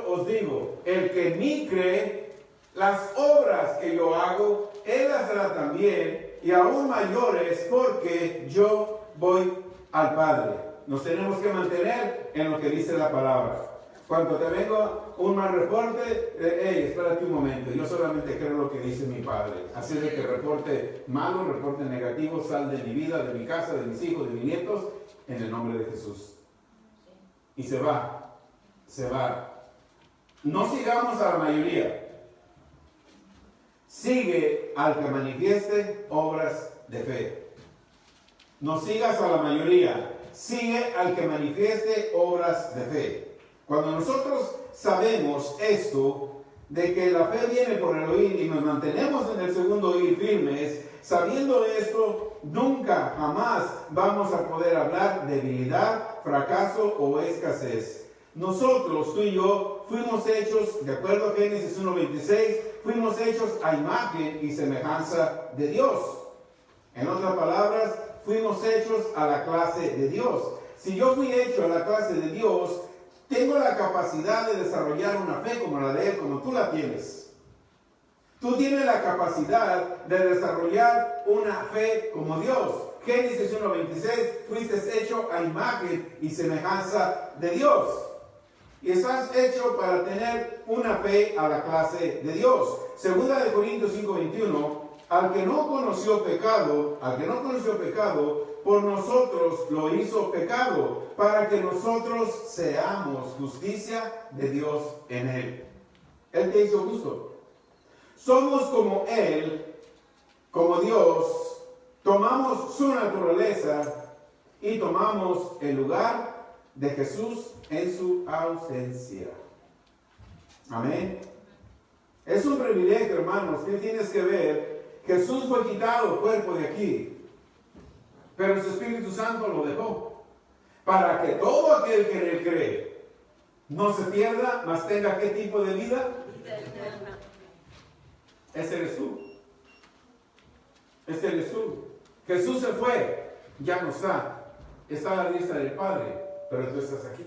os digo, el que en mí cree, las obras que yo hago, él las hará también, y aún mayores, porque yo voy al Padre. Nos tenemos que mantener en lo que dice la palabra. Cuando te venga un mal reporte, espérate un momento, yo solamente creo lo que dice mi Padre. Así de que reporte malo, reporte negativo, sal de mi vida, de mi casa, de mis hijos, de mis nietos, en el nombre de Jesús. Y se va. No sigamos a la mayoría. Sigue al que manifieste obras de fe. No sigas a la mayoría. Sigue al que manifieste obras de fe. Cuando nosotros sabemos esto, de que la fe viene por el oír y nos mantenemos en el segundo oír firmes, sabiendo esto, nunca, jamás vamos a poder hablar de debilidad, fracaso o escasez. Nosotros, tú y yo, fuimos hechos, de acuerdo a Génesis 1:26, fuimos hechos a imagen y semejanza de Dios. En otras palabras, fuimos hechos a la clase de Dios. Si yo fui hecho a la clase de Dios, tengo la capacidad de desarrollar una fe como la de Él, como tú la tienes. Tú tienes la capacidad de desarrollar una fe como Dios. Génesis 1:26, fuiste hecho a imagen y semejanza de Dios. Y estás hecho para tener una fe a la clase de Dios. Segunda de Corintios 5:21, al que no conoció pecado, por nosotros lo hizo pecado, para que nosotros seamos justicia de Dios en él. Él te hizo justo. Somos como Él, como Dios, tomamos su naturaleza y tomamos el lugar de Jesús en su ausencia. Amén. Es un privilegio, hermanos, que tienes que ver. Jesús fue quitado el cuerpo de aquí, pero su Espíritu Santo lo dejó, para que todo aquel que en él cree no se pierda, mas tenga ¿qué tipo de vida? Eterna. Ese eres tú. Ese eres tú. Jesús se fue, ya no está. Está a la diestra del Padre, pero tú estás aquí.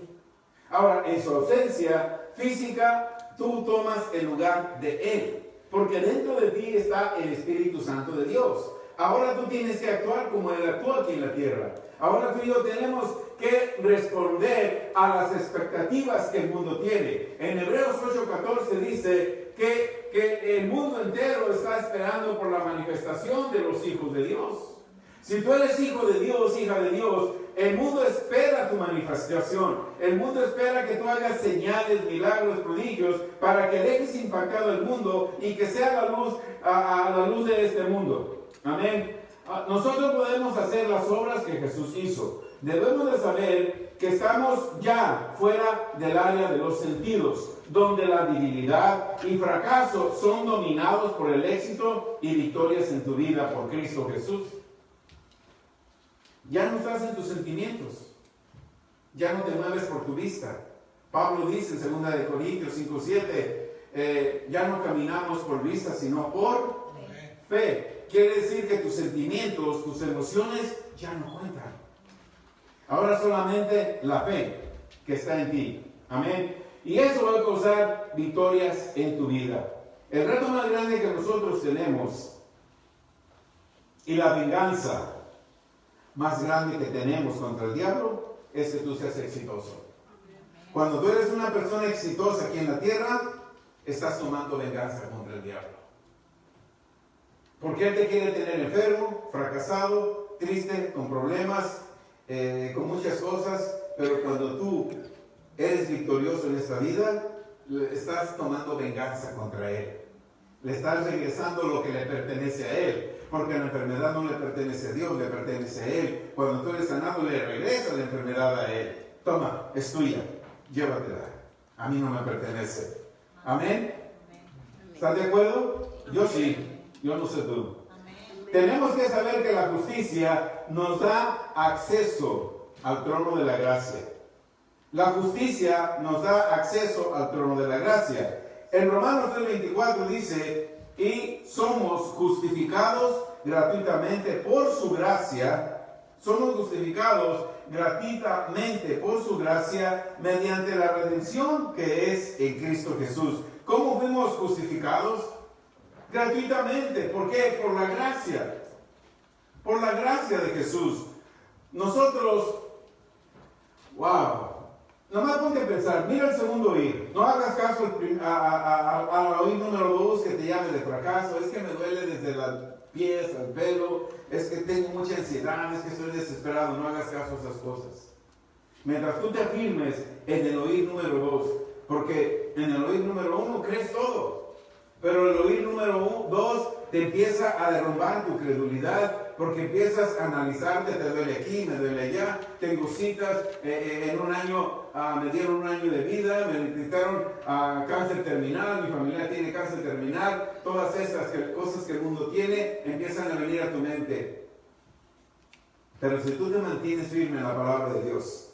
Ahora, en su ausencia física, tú tomas el lugar de Él, porque dentro de ti está el Espíritu Santo de Dios. Ahora tú tienes que actuar como Él actúa aquí en la tierra. Ahora tú y yo tenemos que responder a las expectativas que el mundo tiene. En Hebreos 8:14 dice que el mundo entero está esperando por la manifestación de los hijos de Dios. Si tú eres hijo de Dios, hija de Dios, el mundo espera tu manifestación. El mundo espera que tú hagas señales, milagros, prodigios, para que dejes impactado el mundo y que sea la luz a la luz de este mundo. Amén. Nosotros podemos hacer las obras que Jesús hizo. Debemos de saber que estamos ya fuera del área de los sentidos, donde la debilidad y fracaso son dominados por el éxito y victorias en tu vida por Cristo Jesús. Ya no estás en tus sentimientos, ya no te mueves por tu vista. Pablo dice en 2 Corintios 5:7, ya no caminamos por vista, sino por fe. Quiere decir que tus sentimientos, tus emociones ya no cuentan. Ahora solamente la fe que está en ti. Amén. Y eso va a causar victorias en tu vida. El reto más grande que nosotros tenemos y la venganza más grande que tenemos contra el diablo es que tú seas exitoso. Cuando tú eres una persona exitosa aquí en la tierra, estás tomando venganza contra el diablo. Porque él te quiere tener enfermo, fracasado, triste, con problemas, con muchas cosas, pero cuando tú eres victorioso en esta vida, estás tomando venganza contra él. Le estás regresando lo que le pertenece a él, porque la enfermedad no le pertenece a Dios, le pertenece a él. Cuando tú eres sanado, le regresa la enfermedad a él. Toma, es tuya, llévatela. A mí no me pertenece. Amén. ¿Estás de acuerdo? Yo sí. Yo no sé tú. Tenemos que saber que la justicia nos da acceso al trono de la gracia. La justicia nos da acceso al trono de la gracia. En Romanos 3:24 dice, y somos justificados gratuitamente por su gracia. Somos justificados gratuitamente por su gracia mediante la redención que es en Cristo Jesús. ¿Cómo fuimos justificados? Gratuitamente. ¿Por qué? Por la gracia. Por la gracia de Jesús. Nosotros, wow. Nomás ponte a pensar, mira el segundo oír. No hagas caso al oír número 2 que te llame de fracaso. Es que me duele desde los pies al pelo. Es que tengo mucha ansiedad. Es que estoy desesperado. No hagas caso a esas cosas. Mientras tú te afirmes en el oír número 2. Porque en el oír número 1 crees todo. Pero el oír número 2 te empieza a derrumbar tu credulidad, porque empiezas a analizarte, te duele aquí, me duele allá, tengo citas, en un año me dieron un año de vida, me detectaron cáncer terminal, mi familia tiene cáncer terminal, todas esas cosas que el mundo tiene empiezan a venir a tu mente. Pero si tú te mantienes firme en la palabra de Dios,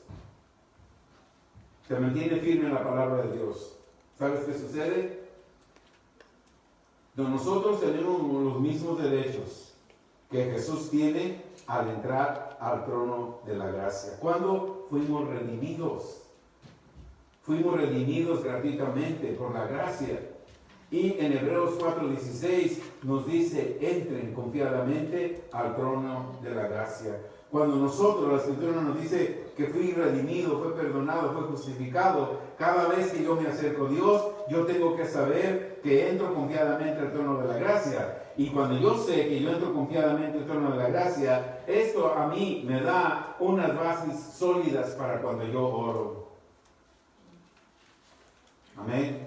te mantienes firme en la palabra de Dios, ¿sabes qué sucede? Nosotros tenemos los mismos derechos que Jesús tiene al entrar al trono de la gracia. ¿Cuándo fuimos redimidos? Fuimos redimidos gratuitamente por la gracia. Y en Hebreos 4:16 nos dice, entren confiadamente al trono de la gracia. Cuando nosotros, la Escritura nos dice que fui redimido, fue perdonado, fue justificado, cada vez que yo me acerco a Dios, yo tengo que saber que entro confiadamente al trono de la gracia. Y cuando yo sé que yo entro confiadamente al trono de la gracia, esto a mí me da unas bases sólidas para cuando yo oro. Amén.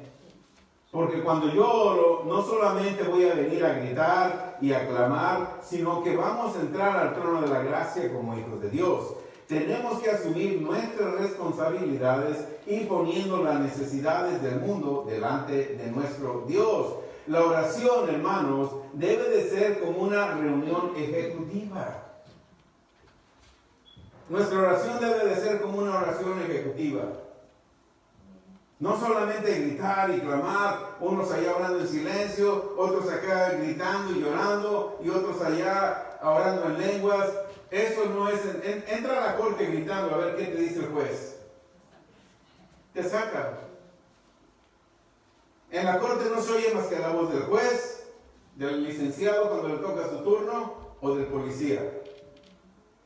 Porque cuando yo oro, no solamente voy a venir a gritar y a clamar, sino que vamos a entrar al trono de la gracia como hijos de Dios. Tenemos que asumir nuestras responsabilidades y poniendo las necesidades del mundo delante de nuestro Dios. La oración, hermanos, debe de ser como una reunión ejecutiva. Nuestra oración debe de ser como una oración ejecutiva. No solamente gritar y clamar, unos allá orando en silencio, otros acá gritando y llorando, y otros allá orando en lenguas. Eso no es... Entra a la corte gritando a ver qué te dice el juez. te saca. En la corte no se oye más que la voz del juez, del licenciado cuando le toca su turno o del policía.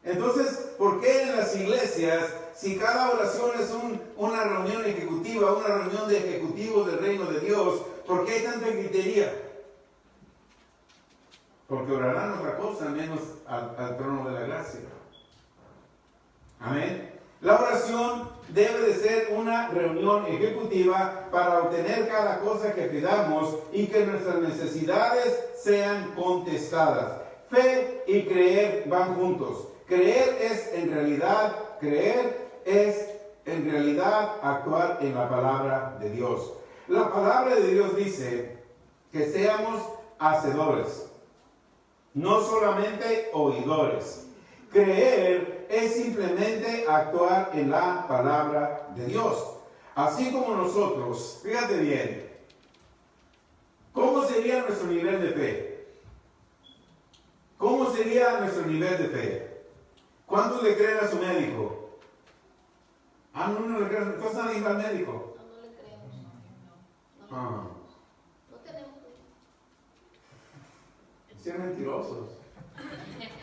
Entonces, ¿por qué en las iglesias, si cada oración es una reunión ejecutiva, una reunión de ejecutivos del reino de Dios, por qué hay tanta gritería? Porque orarán otra cosa menos al trono de la gracia. Amén. La oración debe de ser una reunión ejecutiva para obtener cada cosa que pidamos y que nuestras necesidades sean contestadas. Fe y creer van juntos. Creer es en realidad actuar en la palabra de Dios. La palabra de Dios dice que seamos hacedores, no solamente oidores. Creer es simplemente actuar en la palabra de Dios. Así como nosotros, fíjate bien, ¿cómo sería nuestro nivel de fe? ¿Cómo sería nuestro nivel de fe? ¿Cuántos le creen a su médico? No le creen. ¿Entonces nadie va al médico? No le creemos. Ah, No tenemos fe. son mentirosos. No tenemos.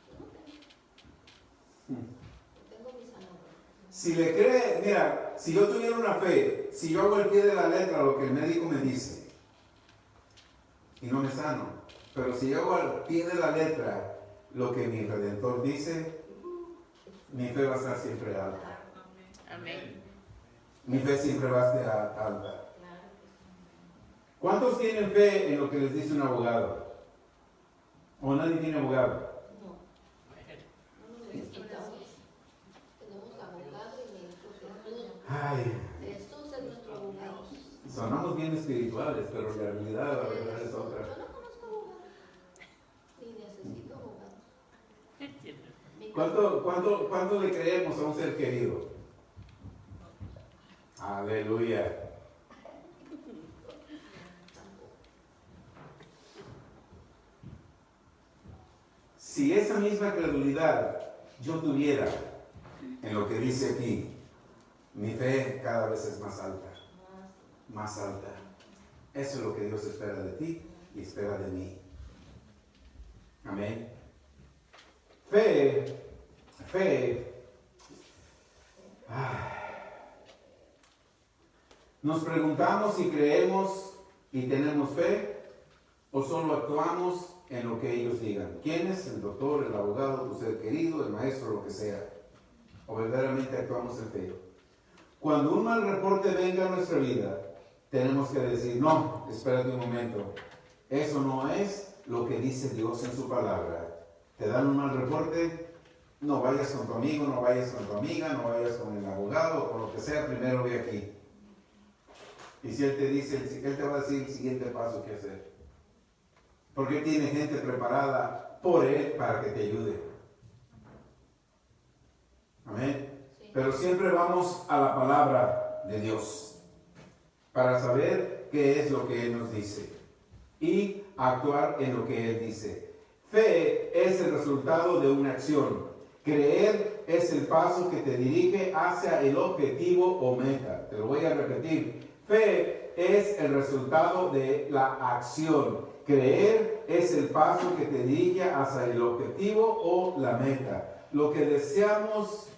Yo no tengo. Yo tengo mi sanador. Si le cree, mira, si yo tuviera una fe, si yo hago el pie de la letra lo que el médico me dice y no me sano, pero si yo hago al pie de la letra lo que mi Redentor dice, mi fe va a estar siempre alta. Amén. Mi fe siempre va a estar alta. Claro que sí. ¿Cuántos tienen fe en lo que les dice un abogado? ¿O nadie tiene abogado? No. No nos necesitamos. Tenemos abogado y médico. Ay, Jesús es nuestro abogado. sonamos bien espirituales, pero la realidad es otra. Yo no conozco abogado. Ni necesito abogado. ¿Cuánto le creemos a un ser querido? Aleluya. Si esa misma credulidad yo tuviera en lo que dice aquí, mi fe cada vez es más alta. Más alta. Eso es lo que Dios espera de ti y espera de mí. Amén. Fe. Nos preguntamos si creemos y tenemos fe o solo actuamos en lo que ellos digan. ¿Quién es? El doctor, el abogado, tu ser querido, el maestro, lo que sea. O verdaderamente actuamos en fe. Cuando un mal reporte venga a nuestra vida, tenemos que decir, no, espérate un momento. Eso no es lo que dice Dios en su palabra. Te dan un mal reporte, no vayas con tu amigo, no vayas con tu amiga, no vayas con el abogado, o con lo que sea, primero ve aquí. Y si Él te dice, Él te va a decir el siguiente paso que hacer. Porque Él tiene gente preparada por Él para que te ayude. Amén. Sí. Pero siempre vamos a la palabra de Dios para saber qué es lo que Él nos dice y actuar en lo que Él dice. Fe es el resultado de una acción. Creer es el paso que te dirige hacia el objetivo o meta. Te lo voy a repetir. Fe es el resultado de la acción. Creer es el paso que te dirige hacia el objetivo o la meta. Lo que deseamos,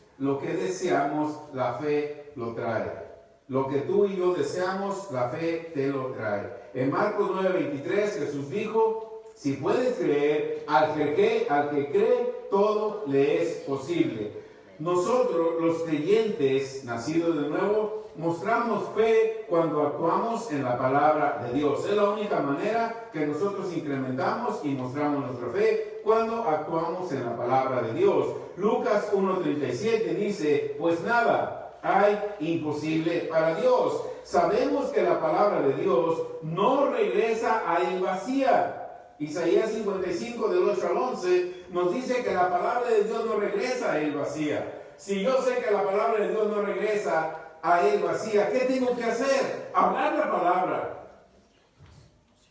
la fe lo trae. Lo que tú y yo deseamos, la fe te lo trae. En Marcos 9:23 Jesús dijo, si puedes creer, al que cree, todo le es posible. Nosotros, los creyentes, nacidos de nuevo, mostramos fe cuando actuamos en la palabra de Dios. Es la única manera que nosotros incrementamos y mostramos nuestra fe cuando actuamos en la palabra de Dios. Lucas 1:37 dice, pues nada hay imposible para Dios. Sabemos que la palabra de Dios no regresa a él vacía. Isaías 55 del 8 al 11 nos dice que la palabra de Dios no regresa a él vacía. Si yo sé que la palabra de Dios no regresa a él vacía, ¿qué tengo que hacer? Hablar la palabra.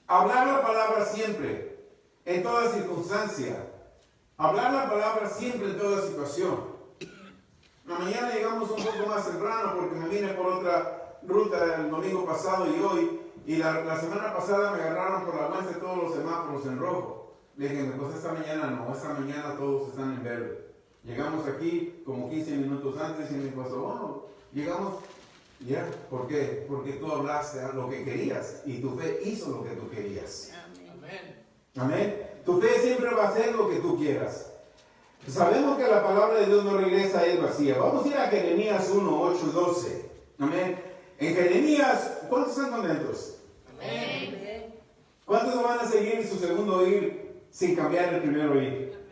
Hablar la palabra siempre, en toda circunstancia. Hablar la palabra siempre en toda situación. Mañana llegamos un poco más temprano porque me vine por otra ruta el domingo pasado y hoy. Y la semana pasada me agarraron por la muestra todos los semáforos en rojo. Le dije, pues esta mañana no, esta mañana todos están en verde. Llegamos aquí como 15 minutos antes y me pasó, bueno, llegamos, ya, ¿por qué? Porque tú hablaste lo que querías y tu fe hizo lo que tú querías. Amén. Amén. Tu fe siempre va a hacer lo que tú quieras. Sabemos que la palabra de Dios no regresa a él vacía. Vamos a ir a Jeremías 1, 8 y 12. Amén. En Jeremías, ¿cuántos están contentos? Amén. ¿Cuántos van a seguir su segundo oír sin cambiar el primer oír?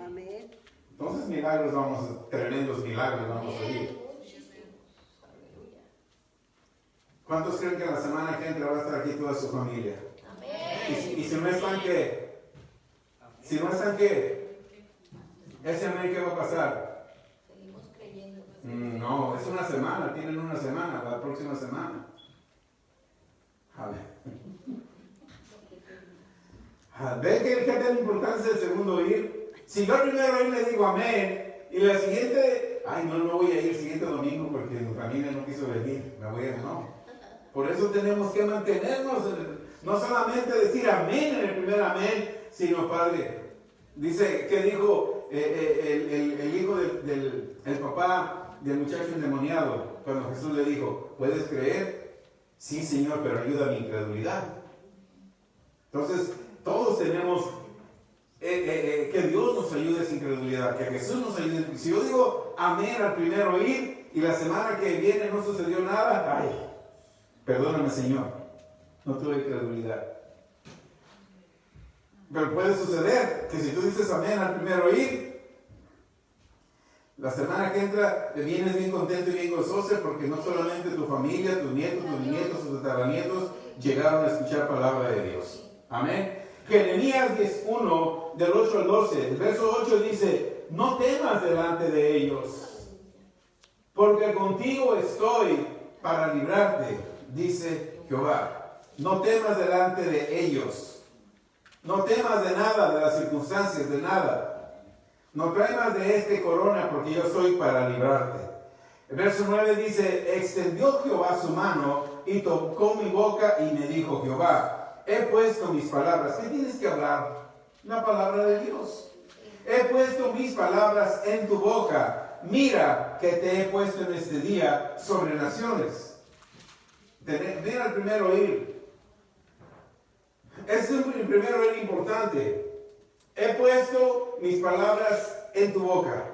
Amén. Entonces milagros tremendos milagros vamos a oír. ¿Cuántos creen que la semana que entra va a estar aquí toda su familia? Y si no están, ¿qué? Si no están, ¿qué? ¿Ese amén qué va a pasar? Seguimos creyendo. No, es una semana, tienen una semana, la próxima semana. A ver. ¿Ven qué tan importante es el segundo oír? Si yo primero oír le digo amén, y la siguiente, no voy a ir el siguiente domingo porque mi familia no quiso venir, me voy a ir, no. Por eso tenemos que mantenernos, no solamente decir amén en el primer amén, sino Padre. Dice, ¿qué dijo el hijo del papá del muchacho endemoniado cuando Jesús le dijo, ¿puedes creer? Sí, Señor, pero ayuda a mi incredulidad. Entonces, todos tenemos que Dios nos ayude a esa incredulidad, que Jesús nos ayude. Si yo digo amén al primer oír y la semana que viene no sucedió nada, perdóname, Señor, no tuve incredulidad. Pero puede suceder que si tú dices amén al primer oír, la semana que entra te vienes bien contento y bien gozoso porque no solamente tu familia, tus nietos, tus bisnietos, tus tataranietos llegaron a escuchar palabra de Dios. Amén. Jeremías 10:1 del 8 al 12, el verso 8 dice, no temas delante de ellos, porque contigo estoy para librarte, dice Jehová. No temas delante de ellos. No temas de nada, de las circunstancias, de nada. No temas de este corona, porque yo soy para librarte. El verso 9 dice, extendió Jehová su mano y tocó mi boca y me dijo Jehová, he puesto mis palabras. ¿Qué tienes que hablar? La palabra de Dios. He puesto mis palabras en tu boca. Mira que te he puesto en este día sobre naciones. Mira el primer oír. Es el primer oír importante. He puesto mis palabras en tu boca.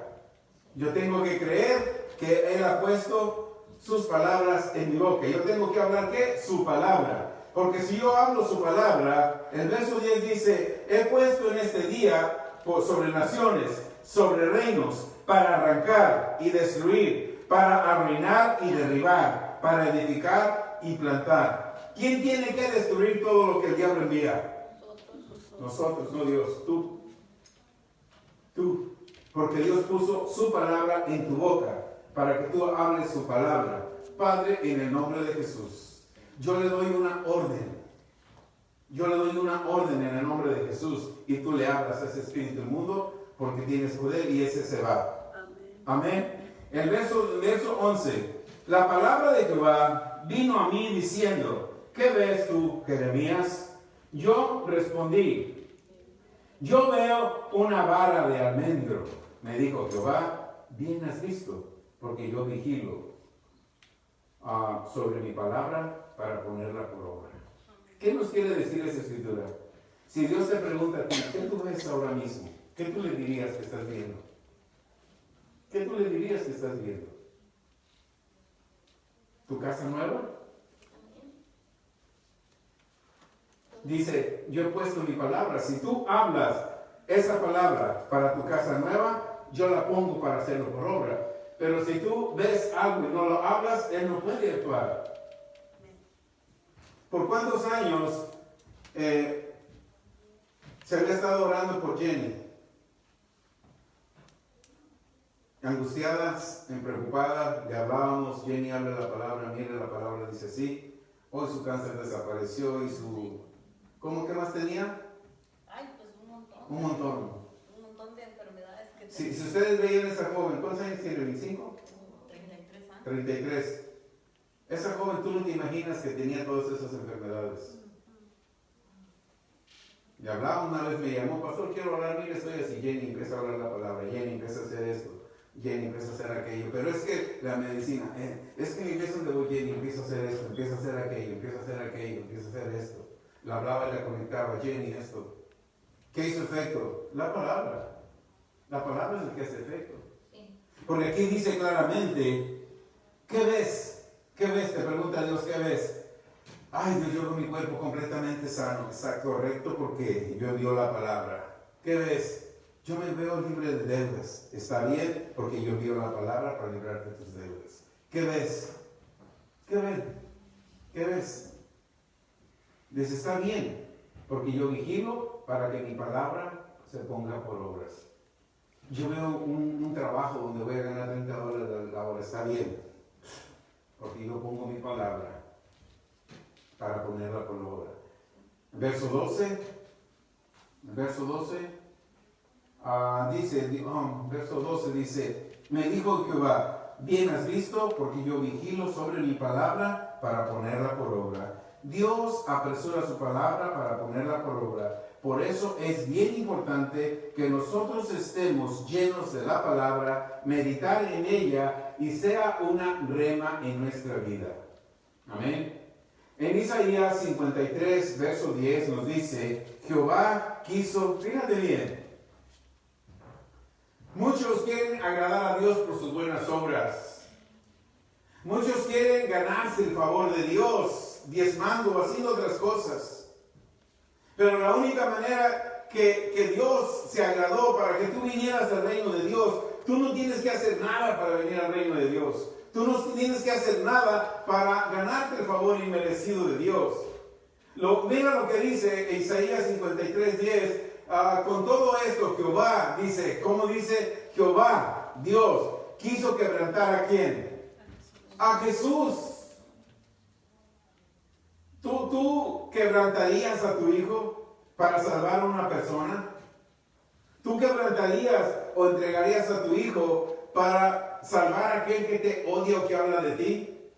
Yo tengo que creer que Él ha puesto sus palabras en mi boca. Yo tengo que hablar, ¿qué? Su palabra. Porque si yo hablo su palabra, el verso 10 dice, he puesto en este día sobre naciones, sobre reinos, para arrancar y destruir, para arruinar y derribar, para edificar y plantar. ¿Quién tiene que destruir todo lo que el diablo envía? Nosotros, no Dios, tú. Tú. Porque Dios puso su palabra en tu boca, para que tú hables su palabra. Padre, en el nombre de Jesús, yo le doy una orden. Yo le doy una orden en el nombre de Jesús, y tú le hablas a ese espíritu inmundo, porque tienes poder y ese se va. Amén. El verso 11. La palabra de Jehová vino a mí diciendo, ¿qué ves tú, Jeremías? Yo respondí, yo veo una vara de almendro. Me dijo Jehová, bien has visto, porque yo vigilo sobre mi palabra para ponerla por obra. ¿Qué nos quiere decir esa escritura? Si Dios te pregunta a ti, ¿qué tú ves ahora mismo? ¿Qué tú le dirías que estás viendo? ¿Qué tú le dirías que estás viendo? ¿Tu casa nueva? Dice, yo he puesto mi palabra. Si tú hablas esa palabra para tu casa nueva, yo la pongo para hacerlo por obra. Pero si tú ves algo y no lo hablas, Él no puede actuar. ¿Por cuántos años se había estado orando por Jenny? Angustiadas, preocupadas, le hablábamos, Jenny habla la palabra, mire la palabra, dice así. Hoy su cáncer desapareció y su... ¿Cómo que más tenía? Ay, pues un montón. Un montón. Un montón de enfermedades que Si ustedes veían a esa joven, ¿cuántos años tiene? ¿25? 33 años. 33. Esa joven, tú no te imaginas que tenía todas esas enfermedades. Le hablaba una vez, me llamó, pastor, quiero hablar, mire, estoy así. Jenny empieza a hablar la palabra, Jenny empieza a hacer esto, Jenny empieza a hacer aquello. Pero es que la medicina, es que en la iglesia donde voy, Jenny empieza a hacer esto, empieza a hacer aquello, empieza a hacer aquello, empieza a hacer esto. La hablaba y la conectaba, Jenny, esto. ¿Qué hizo efecto? La palabra. La palabra es el que hace efecto. Sí. Porque aquí dice claramente, ¿qué ves? ¿Qué ves? Te pregunta Dios, ¿qué ves? Ay, Dios, yo veo mi cuerpo completamente sano. Está correcto porque yo envío la palabra. ¿Qué ves? Yo me veo libre de deudas. Está bien porque yo envío la palabra para librarte de tus deudas. ¿Qué ves? ¿Qué ven? ¿Qué ves? Les está bien porque yo vigilo para que mi palabra se ponga por obras. Yo veo un trabajo donde voy a ganar $30 la hora. Está bien porque yo pongo mi palabra para ponerla por obra. Verso 12 dice, me dijo Jehová, bien has visto, porque yo vigilo sobre mi palabra para ponerla por obra. Dios apresura su palabra para ponerla por obra. Por eso es bien importante que nosotros estemos llenos de la palabra, meditar en ella y sea una rema en nuestra vida. Amén. En Isaías 53, verso 10 nos dice, Jehová quiso, fíjate bien, muchos quieren agradar a Dios por sus buenas obras. Muchos quieren ganarse el favor de Dios, diezmando, haciendo otras cosas. Pero la única manera que Dios se agradó para que tú vinieras al reino de Dios, tú no tienes que hacer nada para venir al reino de Dios. Tú no tienes que hacer nada para ganarte el favor inmerecido de Dios. Mira lo que dice Isaías 53:10. Con todo esto, Jehová dice, ¿cómo dice? Jehová, Dios, quiso quebrantar ¿a quién? A Jesús. ¿Tú quebrantarías a tu hijo para salvar a una persona? ¿Tú quebrantarías o entregarías a tu hijo para salvar a aquel que te odia o que habla de ti?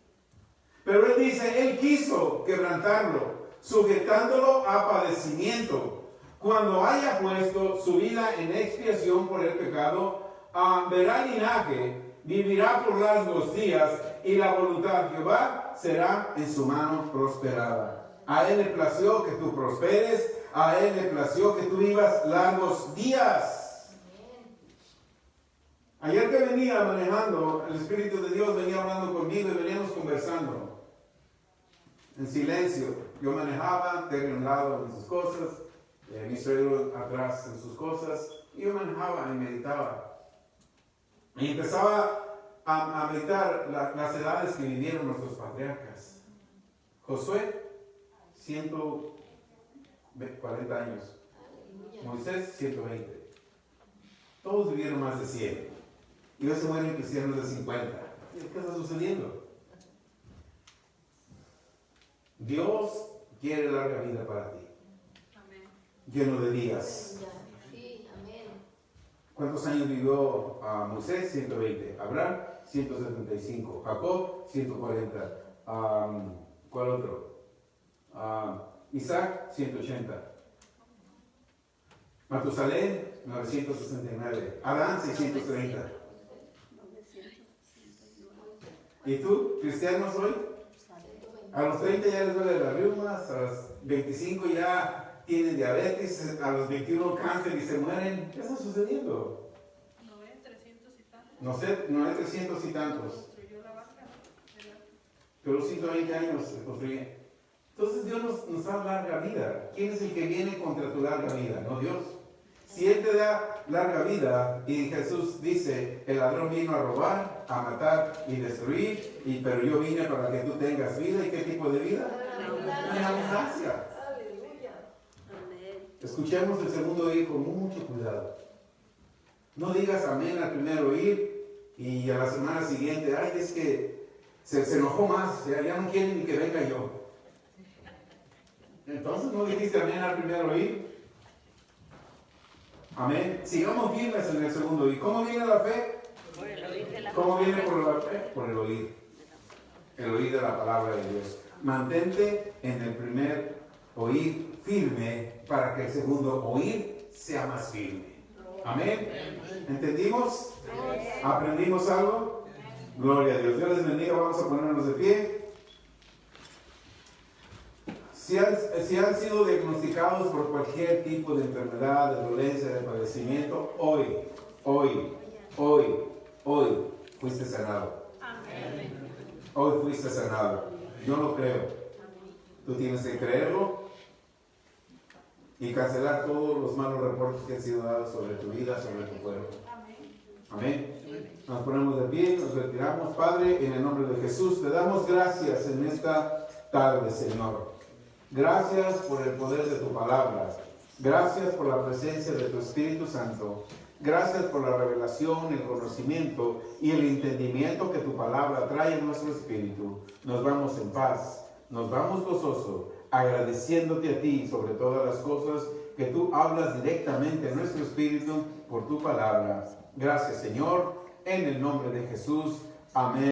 Pero él dice, él quiso quebrantarlo, sujetándolo a padecimiento. Cuando haya puesto su vida en expiación por el pecado, verá linaje, vivirá por largos días, y la voluntad de Jehová será en su mano prosperada. A él le plació que tú prosperes, a él le plació que tú vivas largos días. Ayer que venía manejando, el Espíritu de Dios venía hablando conmigo y veníamos conversando en silencio. Yo manejaba, Terry a un lado en sus cosas, mi suegro atrás en sus cosas, y yo manejaba y meditaba. Y empezaba a meditar las edades que vivieron nuestros patriarcas. Josué, 140 años. Moisés, 120. Todos vivieron más de 100. Y hoy se mueren cristianos de 50. ¿Qué está sucediendo? Dios quiere larga vida para ti. Amén. Lleno de días. Sí, amén. ¿Cuántos años vivió Moisés? 120. Abraham, 175. Jacob, 140. ¿Cuál otro? Isaac, 180. Matusalén, 969. Adán, 630. ¿Y tú, cristiano soy? A los 30 ya les duele las reumas, a los 25 ya tienen diabetes, a los 21 cáncer y se mueren. ¿Qué está sucediendo? No es 300 y tantos. No sé, no hay 300 y tantos. Construyó la barca, ¿verdad? Pero 120 años se construye. Entonces Dios nos da larga vida. ¿Quién es el que viene contra tu larga vida? No Dios. Si Él te da larga vida, y Jesús dice, el ladrón vino a robar, a matar y destruir, pero yo vine para que tú tengas vida. ¿Y qué tipo de vida? En abundancia. Aleluya. Amén. Escuchemos el segundo hijo, mucho cuidado. No digas amén al primero oír y a la semana siguiente, ay, es que se enojó más, ya no quiere ni que venga yo. Entonces no dijiste amén al primero oír. Amén. Sigamos firmes en el segundo. ¿Y cómo viene la fe? Por el oír de la ¿Cómo viene por la fe? Por el oír. El oír de la palabra de Dios. Mantente en el primer oír firme para que el segundo oír sea más firme. Amén. ¿Entendimos? ¿Aprendimos algo? Gloria a Dios. Dios les bendiga. Vamos a ponernos de pie. Si han sido diagnosticados por cualquier tipo de enfermedad, de dolencia, de padecimiento, hoy fuiste sanado. Hoy fuiste sanado. Yo lo creo. Tú tienes que creerlo y cancelar todos los malos reportes que han sido dados sobre tu vida, sobre tu cuerpo. Amén. Nos ponemos de pie, nos retiramos. Padre, en el nombre de Jesús, te damos gracias en esta tarde, Señor. Gracias por el poder de tu palabra. Gracias por la presencia de tu Espíritu Santo. Gracias por la revelación, el conocimiento y el entendimiento que tu palabra trae en nuestro espíritu. Nos vamos en paz, nos vamos gozosos, agradeciéndote a ti sobre todas las cosas que tú hablas directamente a nuestro espíritu por tu palabra. Gracias, Señor, en el nombre de Jesús. Amén.